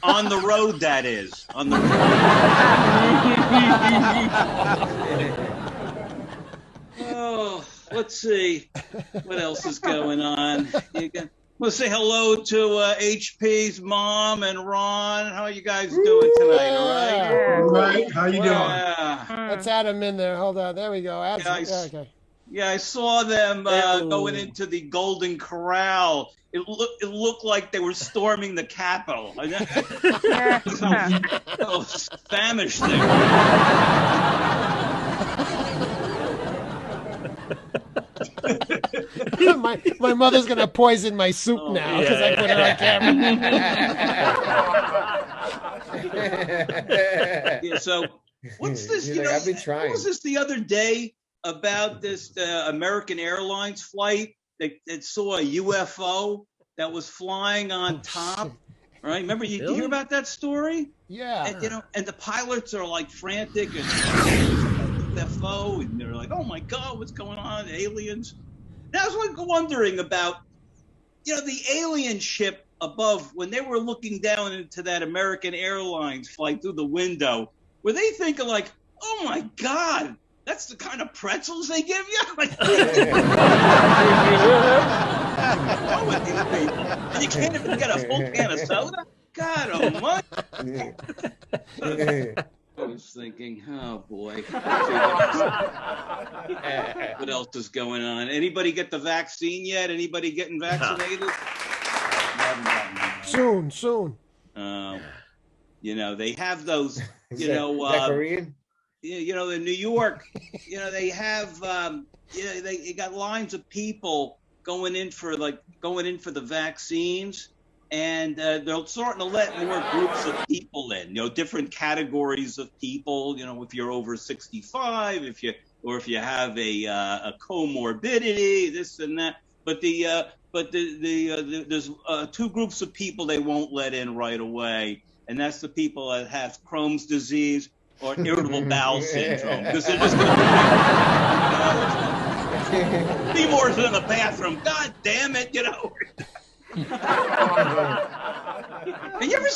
on the road. That is on the road. Oh, let's see what else is going on. We'll say hello to HP's mom and Ron. How are you guys doing tonight? All right. All right. How you doing? Let's add him in there. Hold on. There we go. Okay. Yeah, I saw them going into the Golden Corral. It looked like they were storming the Capitol. So famished there. my mother's gonna poison my soup now because I put her on camera. Yeah, so what's this? He's like, I've been trying. What was this the other day about this American Airlines flight that saw a UFO that was flying on top? Right? Remember you hear about that story? Yeah. And, and the pilots are like frantic and UFO, and they're like, "Oh my God, what's going on? Aliens!" And I was like wondering about, the alien ship above when they were looking down into that American Airlines flight through the window. Were they thinking like, "Oh my God, that's the kind of pretzels they give you"? Like, wrong with these people? And you can't even get a full can of soda? God almighty. I was thinking, oh boy. What else is going on? Anybody get the vaccine yet? Anybody getting vaccinated? Soon. They have those, Korean? In New York, they have, they got lines of people going in for the vaccines, and they're starting to let more groups of people in, different categories of people, if you're over 65, if you have a comorbidity, this and that. But there's two groups of people they won't let in right away, and that's the people that have Crohn's disease or irritable bowel syndrome, because they're just going to be more in the bathroom. God damn it, And you ever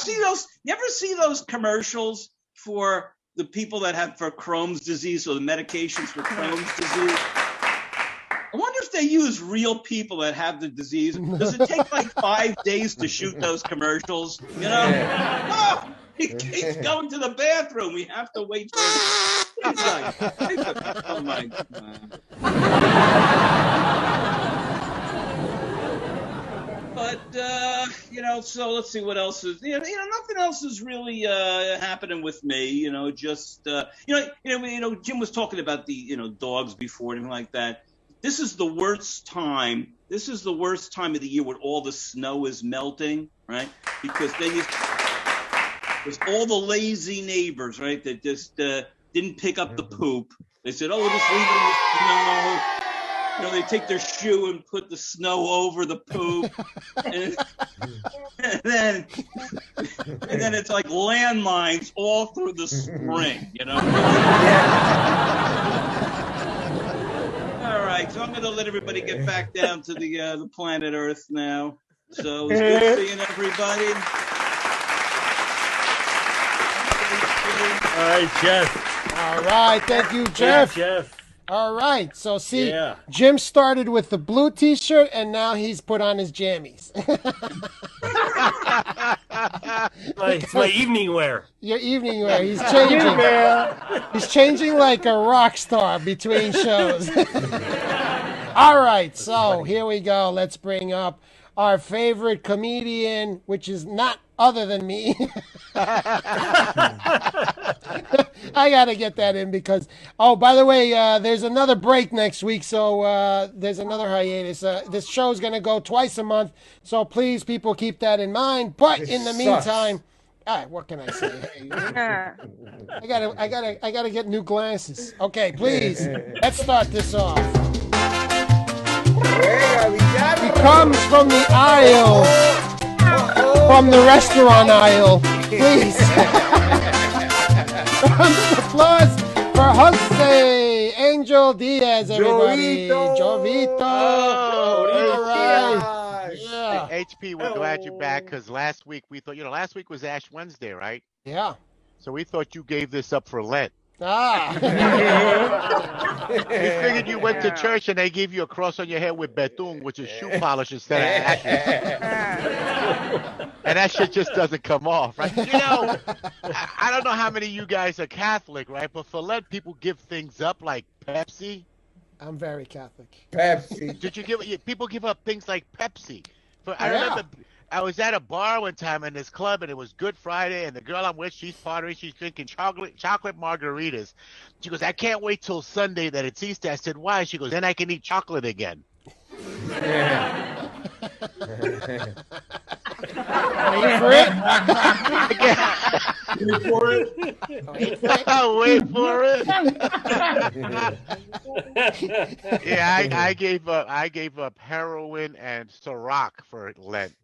see those commercials for the people that have for Crohn's disease or the medications for Crohn's disease? I wonder if they use real people that have the disease. Does it take like 5 days to shoot those commercials? Oh, he keeps going to the bathroom. We have to wait for him. Oh my God. But so let's see what else is. Nothing else is really happening with me. Just Jim was talking about the dogs before and everything like that. This is the worst time. This is the worst time of the year when all the snow is melting, right? Because then there's all the lazy neighbors, right? That just didn't pick up the poop. They said, "Oh, we'll just leave it in the snow." They take their shoe and put the snow over the poop, and then it's like landmines all through the spring, All right, so I'm going to let everybody get back down to the planet Earth now. So it's good seeing everybody. All right, Jeff. All right, thank you, Jeff. Yeah, Jeff. All right, so see, Jim started with the blue T-shirt, and now he's put on his jammies. It's my evening wear. Your evening wear. He's changing. He's changing like a rock star between shows. All right, so here we go. Let's bring up our favorite comedian, which is not other than me. I got to get that in because, oh, by the way, there's another break next week, so there's another hiatus. This show's going to go twice a month, so please, people, keep that in mind. But in the meantime, all right, what can I say? Hey, I gotta get new glasses. Okay, please, let's start this off. He comes from the aisle, from the restaurant aisle. Please. Round of applause for Jose Angel Diaz, everybody. Jovito. All right. Yeah. Hey, HP, we're glad you're back because last week we thought, last week was Ash Wednesday, right? Yeah. So we thought you gave this up for Lent. Ah. We figured you went to church and they gave you a cross on your head with betung, which is shoe polish instead of ashes. And that shit just doesn't come off, right? I don't know how many of you guys are Catholic, right? But for Lent, people give things up like Pepsi. I'm very Catholic. Pepsi. People give up things like Pepsi. I remember I was at a bar one time in this club, and it was Good Friday, and the girl I'm with, she's partying, she's drinking chocolate margaritas. She goes, I can't wait till Sunday that it's Easter. I said, why? She goes, then I can eat chocolate again. Wait for it. Wait for it. Yeah, I gave up heroin and Ciroc for Lent.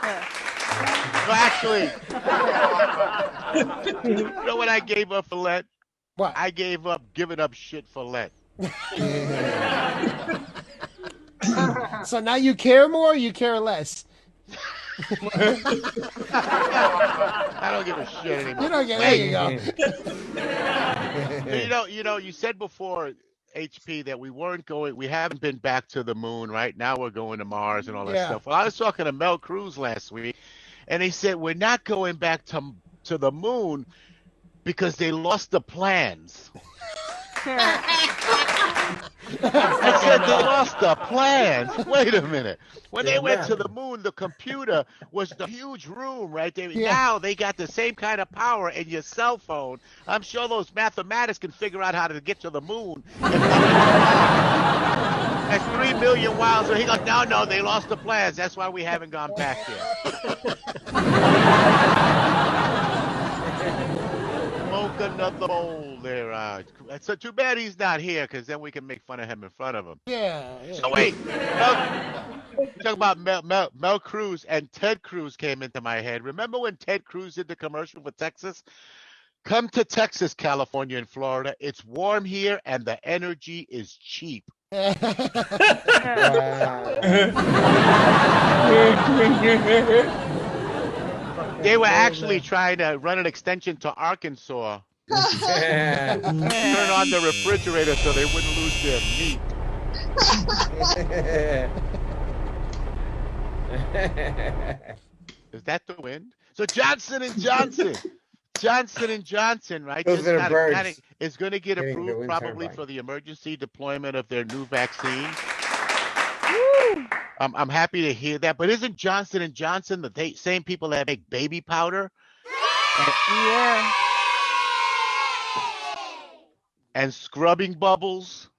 No, actually, you know what I gave up for Lent? What? I gave up giving up shit for Lent. So now you care more or you care less? I don't give a shit anymore. You don't get. There you go. You said before, HP, that we haven't been back to the moon, right? Now we're going to Mars and all that stuff. Well, I was talking to Mel Cruz last week, and he said we're not going back to the moon because they lost the plans. I said they lost the plans. Wait a minute. When they went to the moon, the computer was the huge room, right? Now they got the same kind of power in your cell phone. I'm sure those mathematics can figure out how to get to the moon. That's 3 million miles. He goes, no, they lost the plans. That's why we haven't gone back yet. Smoke another bowl there. So too bad he's not here, because then we can make fun of him in front of him. Yeah. So wait, talk about Mel Cruz and Ted Cruz came into my head. Remember when Ted Cruz did the commercial for Texas? Come to Texas, California, and Florida. It's warm here, and the energy is cheap. They were actually trying to run an extension to Arkansas. Turn on the refrigerator so they wouldn't lose their meat. Is that the wind? So Johnson & Johnson. Johnson & Johnson, right? Those are the birds. Is going to get approved probably for the emergency deployment of their new vaccine. I'm happy to hear that. But isn't Johnson & Johnson the same people that make baby powder? Yeah. And scrubbing bubbles?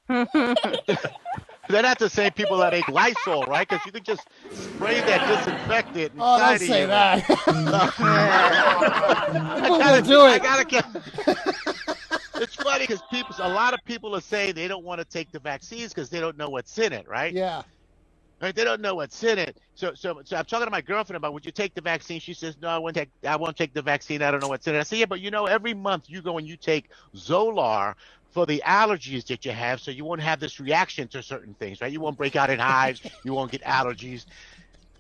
They're not the same people that make Lysol, right? Because you can just spray that disinfectant inside of you. Don't say that. I gotta get. It's funny because a lot of people are saying they don't want to take the vaccines because they don't know what's in it, right? Yeah. Right? They don't know what's in it. So I'm talking to my girlfriend about, would you take the vaccine? She says, no, I won't take the vaccine. I don't know what's in it. I say, yeah, but every month you go and you take Zolar for the allergies that you have, so you won't have this reaction to certain things, right? You won't break out in hives. You won't get allergies.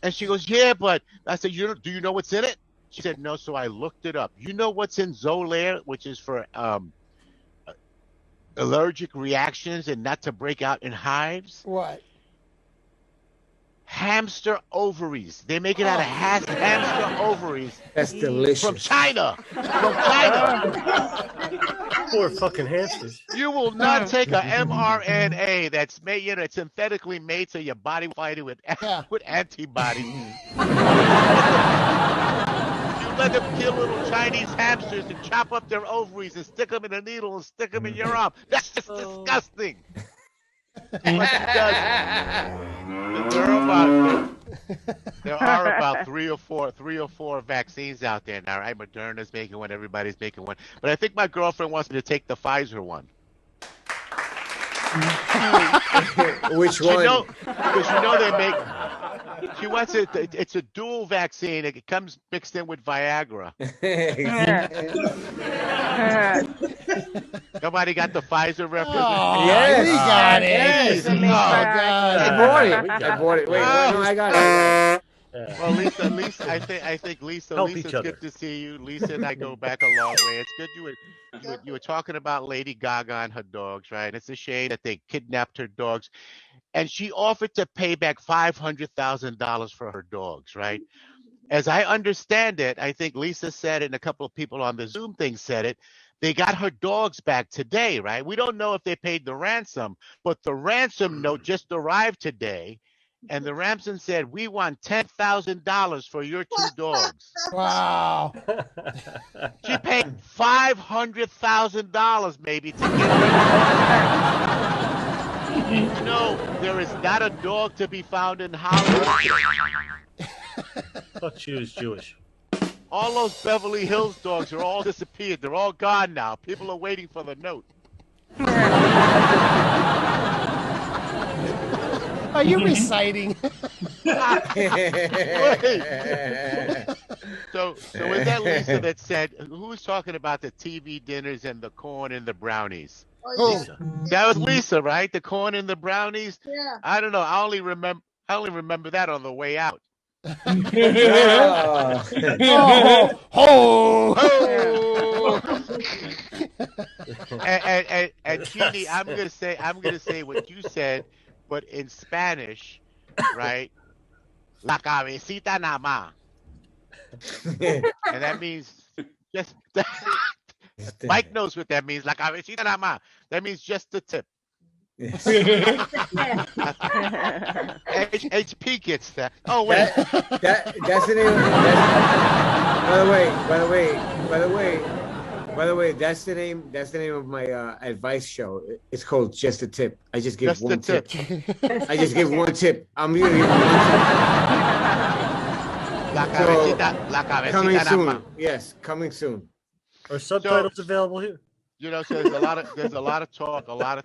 And she goes, yeah, but I said, do you know what's in it? She said, no, so I looked it up. You know what's in Xolair, which is for allergic reactions and not to break out in hives? What? hamster ovaries. They make it out of hamster ovaries. That's delicious. From China. From China. Poor fucking hamsters. You will not take a mRNA that's made, you know, it's synthetically made so your body will fight it with antibodies. You let them kill little Chinese hamsters and chop up their ovaries and stick them in a needle and stick them in your arm. That's just disgusting. There are about three or four vaccines out there now, right? Moderna's making one, everybody's making one. But I think my girlfriend wants me to take the Pfizer one. Which one? Because you know they make. She wants it. It's a dual vaccine. It comes mixed in with Viagra. Nobody got the Pfizer reference? Oh, yes, we got it. Yes. Oh, God. I bought it. Wait, no, I got it. Well, Lisa, I think Lisa, Help it's each other. good to see you. Lisa and I go back a long way. It's good you were talking about Lady Gaga and her dogs, right? It's a shame that they kidnapped her dogs, and she offered to pay back $500,000 for her dogs, right? As I understand it, I think Lisa said it, and a couple of people on the Zoom thing said it. They got her dogs back today, right? We don't know if they paid the ransom, but the ransom note just arrived today. And the ransom said, we want $10,000 for your two dogs. Wow. She paid $500,000 maybe to get her. You know, there is not a dog to be found in Hollywood. Thought she was Jewish. All those Beverly Hills dogs are all disappeared. They're all gone now. People are waiting for the note. Are you reciting? So was that Lisa that said, who was talking about the TV dinners and the corn and the brownies? Lisa. That was Lisa, right? The corn and the brownies? Yeah. I don't know. I only remember that on the way out. And Jeannie, I'm gonna say what you said, but in Spanish, right? La cabecita nada más. And that means just Mike knows what that means. La cabecita nada más. That means just the tip. HP gets that. Oh wait, that's the name. By the way, that's the name of my advice show. It's called Just a Tip. I just give one tip. I just give one tip. I'm gonna give one tip. Coming soon. Yes, coming soon. Are subtitles available here? You know, so there's a lot of talk about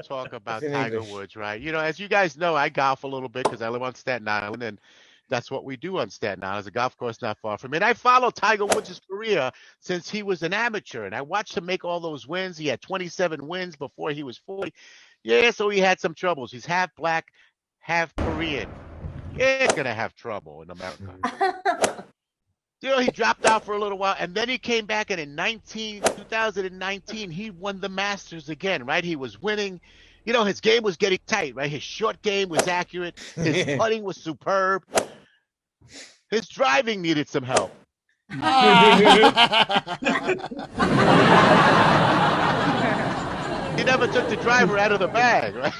Tiger Woods, right? You know, as you guys know, I golf a little bit because I live on Staten Island, and that's what we do on Staten Island. There's a golf course not far from me. And I followed Tiger Woods' career since he was an amateur, and I watched him make all those wins. He had 27 wins before he was 40. Yeah, so he had some troubles. He's half black, half Korean. Yeah, he's gonna have trouble in America. You know, he dropped out for a little while, and then he came back, and in 2019, he won the Masters again, right? He was winning. You know, his game was getting tight, right? His short game was accurate. His putting was superb. His driving needed some help. He never took the driver out of the bag, right?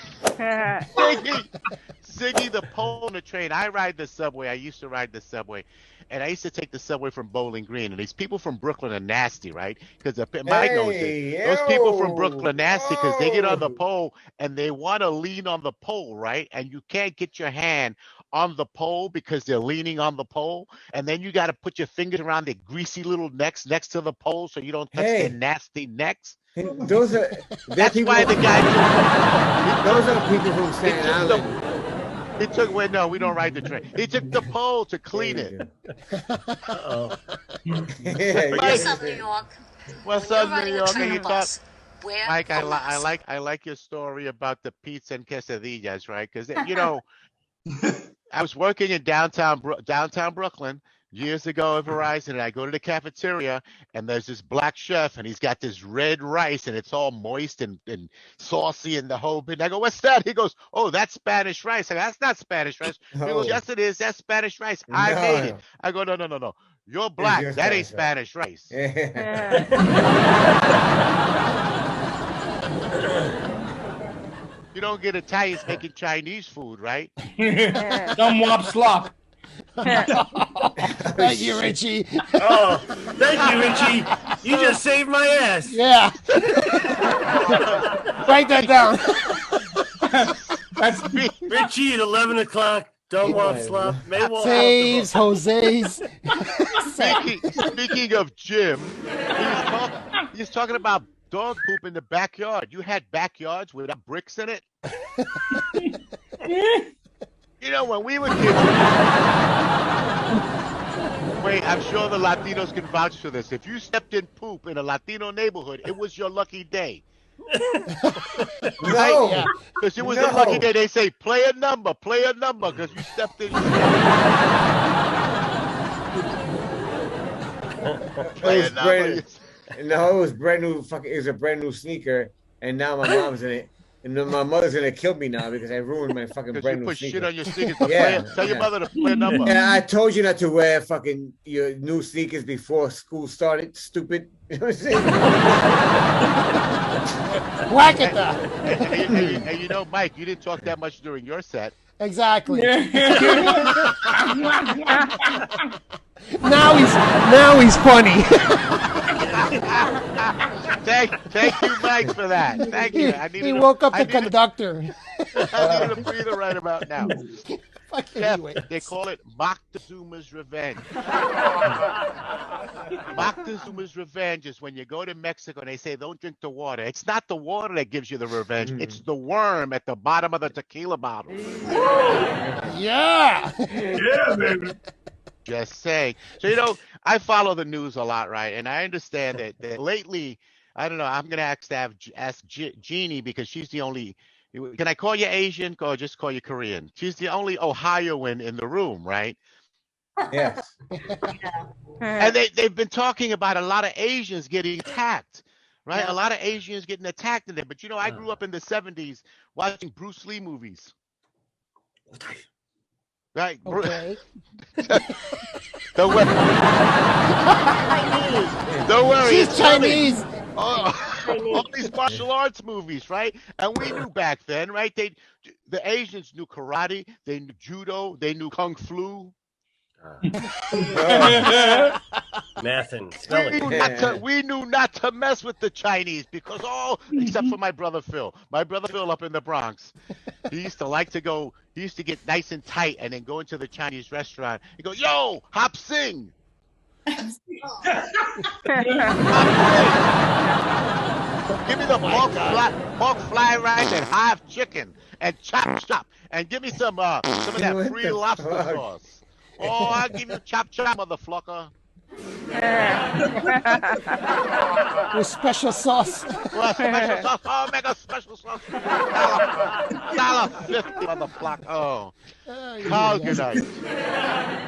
Ziggy the pole on the train. I ride the subway. I used to ride the subway. And I used to take the subway from Bowling Green. And these people from Brooklyn are nasty, right? Because Mike knows it. Those people from Brooklyn are nasty because they get on the pole and they want to lean on the pole, right? And you can't get your hand on the pole because they're leaning on the pole. And then you got to put your fingers around their greasy little necks next to the pole so you don't touch their nasty necks. Those are That's people, why the guy those are people from Staten Island. He took no, we don't ride the train. He took the pole to clean it. What's up, New York? What's When up, you're New riding a York? train or You bus, thought, wear Mike, a mask. I like your story about the pizza and quesadillas, right? Because you know, I was working in downtown Brooklyn years ago at Verizon, and I go to the cafeteria, and there's this black chef, and he's got this red rice, and it's all moist and saucy and the whole bit. And I go, what's that? He goes, oh, that's Spanish rice. I go, that's not Spanish rice. He goes, yes, it is. That's Spanish rice. I made it. I go, no. You're black. That ain't Spanish rice. You don't get Italians making Chinese food, right? Dumb wop slop. Thank you, Richie. Oh, thank you, Richie. You just saved my ass. Yeah. Write that down. That's Richie at 11 o'clock. Don't want slop. Saves, Jose's. Speaking of Jim, he's talking about dog poop in the backyard. You had backyards without bricks in it? You know, when we were kids... Wait, I'm sure the Latinos can vouch for this. If you stepped in poop in a Latino neighborhood, it was your lucky day. No. Because it was a lucky day. They say, play a number, because you stepped in. No, it was brand new. It was a brand new sneaker, and now my mom's in it, and then my mother's gonna kill me now because I ruined my fucking brand new sneaker. You put shit on your sneakers. Tell your mother to play a number. And I told you not to wear fucking your new sneakers before school started. Stupid. You know what I'm saying? Whack it down. And you know, Mike, you didn't talk that much during your set. Exactly. Now he's funny. Thank you, Mike, for that. Thank you. He woke up the conductor. I need a breather right about now. Jeff, they call it Moctezuma's Revenge. Moctezuma's Revenge is when you go to Mexico and they say, don't drink the water. It's not the water that gives you the revenge. It's the worm at the bottom of the tequila bottle. Yeah. Yeah, baby. Just saying. So, you know, I follow the news a lot, right? And I understand that lately, I don't know, I'm going to ask Jeannie because she's the only... Can I call you Asian or just call you Korean? She's the only Ohioan in the room, right? Yes. And they've been talking about a lot of Asians getting attacked, right? Yeah. A lot of Asians getting attacked in there. But, you know, I grew up in the 70s watching Bruce Lee movies. Right? Okay. Don't worry. She's Chinese. All these martial arts movies, right? And we knew back then, right? The Asians knew karate, they knew judo, they knew kung flu. Math and spelling. We knew not to mess with the Chinese because except for my brother Phil. My brother Phil up in the Bronx. He used to get nice and tight and then go into the Chinese restaurant. He go, yo, Hop Sing. Give me the pork fly rice and half chicken and chop and give me some of that free lobster sauce. Oh, I'll give you chop, motherfucker. With special sauce. Well, special sauce. Oh, mega special sauce. $1.50, motherfucker. Oh, Cognite.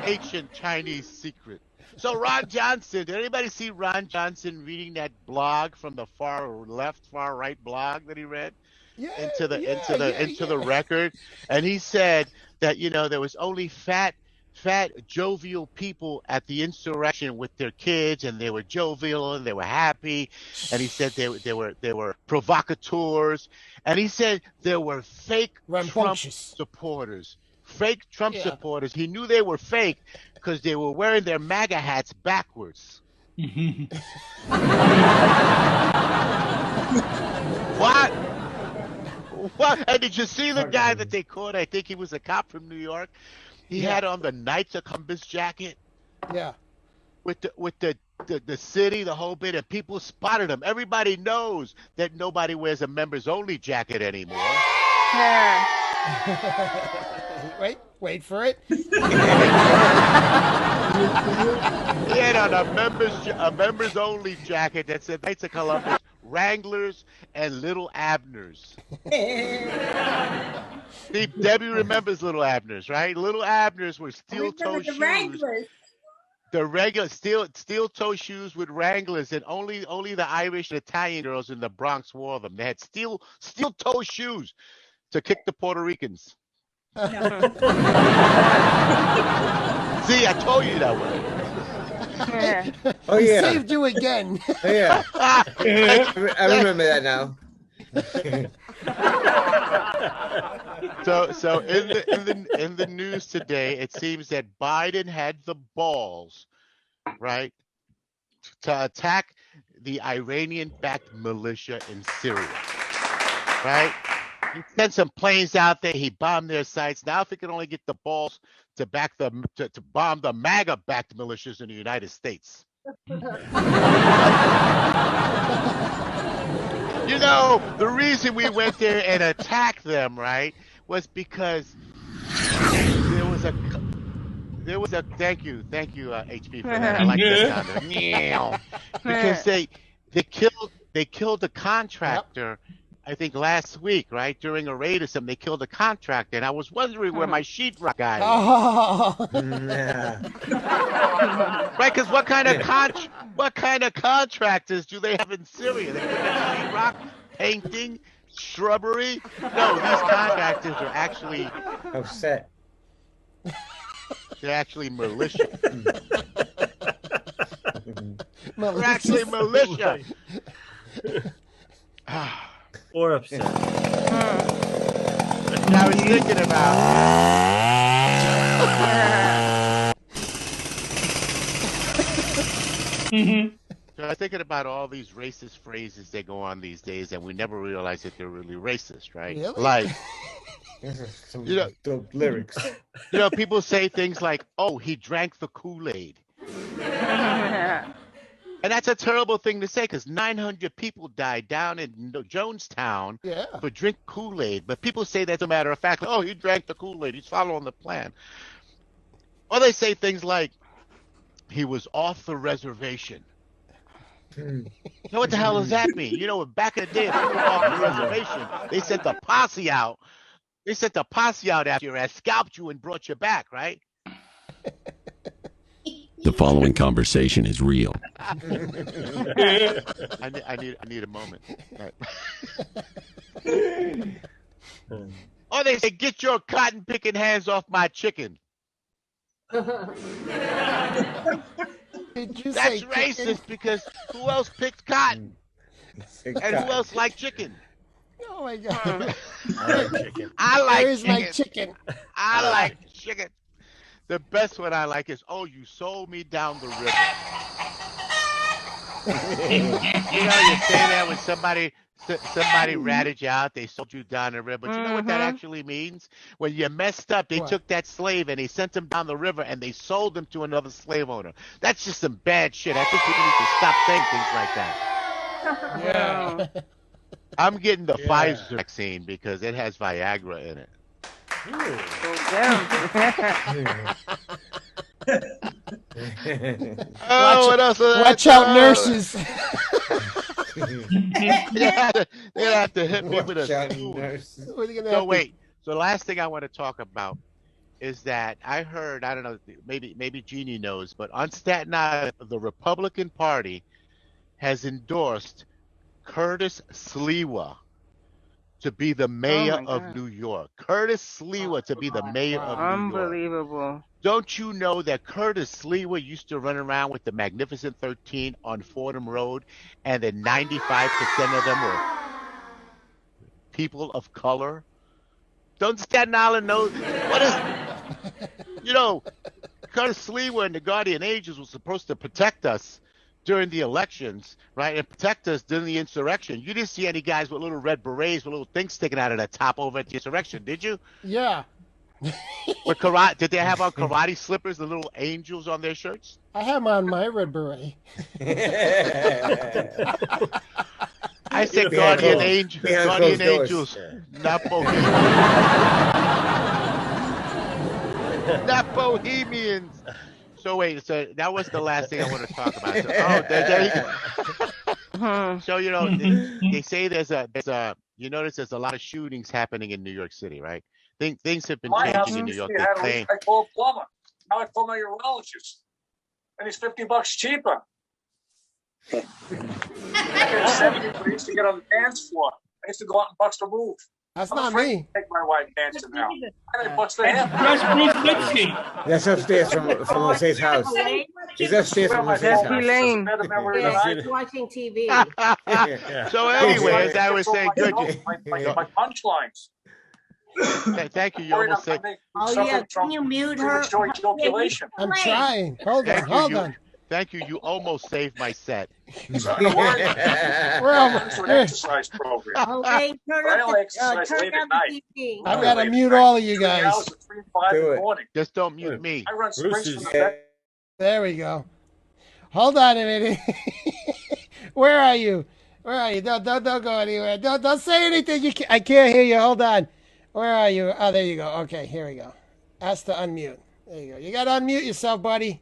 Ancient Chinese secret. So Ron Johnson, did anybody see Ron Johnson reading that blog from the far right blog that he read? Into the record? And he said that, you know, there was only fat, jovial people at the insurrection with their kids, and they were jovial and they were happy. And he said they were provocateurs. And he said there were fake Trump supporters. Fake Trump supporters. He knew they were fake because they were wearing their MAGA hats backwards. What? And did you see the guy that they caught? I think he was a cop from New York. He had on the Knights of Columbus jacket. Yeah. With the city, the whole bit, and people spotted him. Everybody knows that nobody wears a members only jacket anymore. Wait for it. He had on a members only jacket that said Knights of Columbus, Wranglers, and Little Abners. Debbie remembers Little Abners, right? Little Abners were steel-toe shoes. Wranglers. the regular steel toe shoes with Wranglers, and only the Irish and Italian girls in the Bronx wore them. They had steel toe shoes to kick the Puerto Ricans. See, I told you that one. Oh He yeah. saved you again. Yeah. I remember that now. So in the news today, it seems that Biden had the balls, right, to attack the Iranian-backed militia in Syria, right? He sent some planes out there. He bombed their sites. Now, if he can only get the balls to bomb the MAGA-backed militias in the United States. You know, the reason we went there and attacked them, right, was because there was a thank you, HP for that. I like that sound. Meow. Because they killed the contractor. I think last week, right, during a raid or something, they killed a contractor, and I was wondering where my sheetrock guy was. Oh. Right, because what kind of contractors do they have in Syria? They put in sheetrock, painting, shrubbery. No, these contractors are actually upset. They're actually militia. They're actually militia. Or upset. I was thinking about. So I was thinking about all these racist phrases that go on these days, and we never realize that they're really racist, right? Really? Like, Some you know, dope lyrics. You know, people say things like, "Oh, he drank the Kool-Aid," and that's a terrible thing to say because 900 people died down in Jonestown for drink Kool-Aid. But people say that's a matter of fact. Like, oh, he drank the Kool-Aid. He's following the plan. Or they say things like, he was off the reservation. You know what the hell does that mean? You know, back in the day, if you were off the reservation, they sent the posse out. They sent the posse out after your ass, scalped you, and brought you back, right? The following conversation is real. I need a moment. Or they say, get your cotton picking hands off my chicken. Did you That's say racist chicken? because who else picked cotton? And who else liked chicken? Oh my God. I like chicken. I like Where's chicken. my chicken? I like chicken. The best one I like is, oh, you sold me down the river. You know, you say that when somebody ratted you out, they sold you down the river. But you know what that actually means? When you messed up, they took that slave and they sent him down the river and they sold him to another slave owner. That's just some bad shit. I think people need to stop saying things like that. Yeah. I'm getting the Pfizer vaccine because it has Viagra in it. Oh, what else? Watch out, nurses. They have to hit me with a spoon. So wait. So the last thing I want to talk about is that I heard, I don't know, maybe Jeannie knows, but on Staten Island, the Republican Party has endorsed Curtis Sliwa to be the mayor of New York. Curtis Sliwa to be the mayor of New York. Unbelievable. Don't you know that Curtis Sliwa used to run around with the Magnificent 13 on Fordham Road, and that 95% of them were people of color? Don't Staten Island know what is? You know, Curtis Sliwa and the Guardian Angels were supposed to protect us during the elections, right, and protect us during the insurrection. You didn't see any guys with little red berets with little things sticking out of the top over at the insurrection, did you? Yeah. With karate, did they have on karate slippers and little angels on their shirts? I have on my red beret. I said Guardian Angels, not Bohemians. Not Bohemians. So wait, so that was the last thing I want to talk about. So, there you go. So you know, they say there's a you notice there's a lot of shootings happening in New York City, right? Things have been changing in New York. They claim. I call a plumber. Now I call my urologist. and he's $50 cheaper. I get 70, but I used to get on the dance floor. I used to go out and bust a move. That's I'm not afraid me. to take my wife dancing now. I bust the hip. That's upstairs from Jose's house. He's upstairs from Jose's house. Lane. Watching TV. So anyway, as I was saying, good. My punchlines. Thank you. You almost said. Oh yeah, can you mute her? I'm trying. Hold on, hold on. Thank you. You almost saved my set. We're almost an exercise program. Okay, turn up the TV. I've got to mute all of you guys. Just don't mute me. I run sprints from the There we go. Hold on a minute. Where are you? Where are you? Don't go anywhere. Don't say anything. I can't hear you. Hold on. Where are you? Oh, there you go. Okay, here we go. Ask to unmute. There you go. You got to unmute yourself, buddy.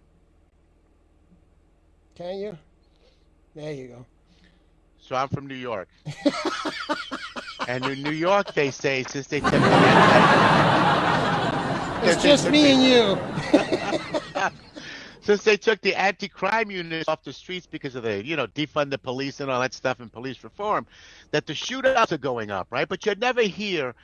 Can you? There you go. So I'm from New York. And in New York, they say, since they took it's just me and you. Since they took the anti-crime units off the streets because of the, defund the police and all that stuff and police reform, that the shootouts are going up, right? But you'd never hear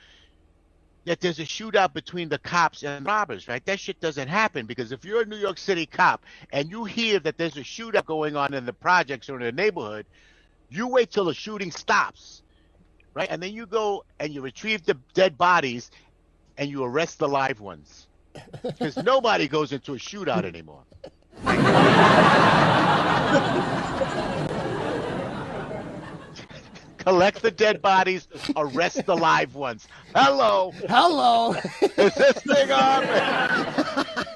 that there's a shootout between the cops and robbers, right? That shit doesn't happen, because if you're a New York City cop and you hear that there's a shootout going on in the projects or in the neighborhood, you wait till the shooting stops, right? And then you go and you retrieve the dead bodies and you arrest the live ones, because nobody goes into a shootout anymore. Collect the dead bodies, arrest the live ones. Hello. Is this thing on?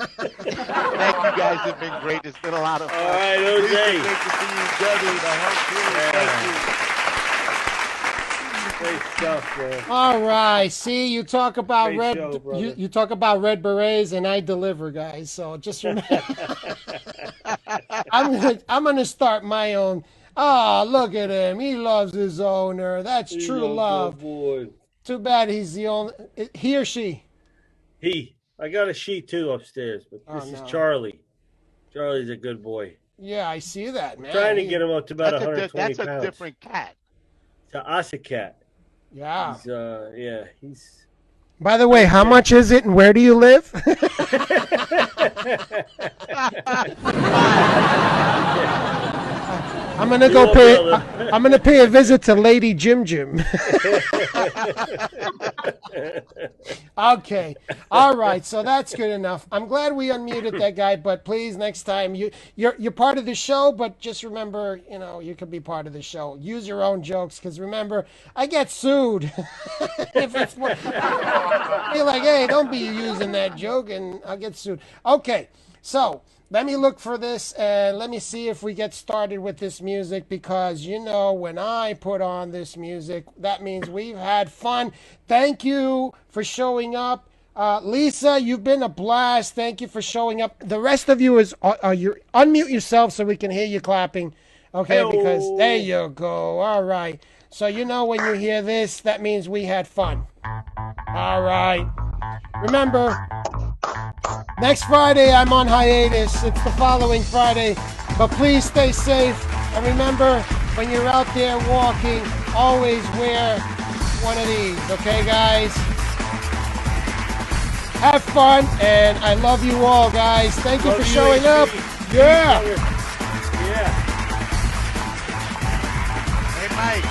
Thank you guys. Have been great. It's been a lot of fun. All right, Jose. Great to see you, Debbie, the whole crew. Great stuff, man. All right. See, you talk about Great show, you talk about red berets, and I deliver, guys. So just remember, I'm gonna start my own. Oh, look at him. He loves his owner. That's true love. Boy. Too bad he's the only... He or she? He. I got a she, too, upstairs. But this is Charlie. Charlie's a good boy. Yeah, I see that, man. Trying to get him up to about That's 120 pounds. That's a different cat. It's an Asa cat. Yeah. He's... By the way, how much is it and where do you live? I'm gonna go pay. I'm gonna pay a visit to Lady Jim Jim. Okay, all right. So that's good enough. I'm glad we unmuted that guy. But please, next time you're part of the show. But just remember, you could be part of the show. Use your own jokes, because remember, I get sued if it's more. You're like, hey, don't be using that joke, and I'll get sued. Okay, so. Let me look for this, and let me see if we get started with this music, because, when I put on this music, that means we've had fun. Thank you for showing up. Lisa, you've been a blast. Thank you for showing up. The rest of you you unmute yourself so we can hear you clapping. Okay, Hello. Because there you go. All right. So when you hear this, that means we had fun. All right. Remember, next Friday I'm on hiatus. It's the following Friday. But please stay safe. And remember, when you're out there walking, always wear one of these. Okay, guys? Have fun, and I love you all, guys. Thank you for showing up. Yeah. Yeah. Hey, Mike.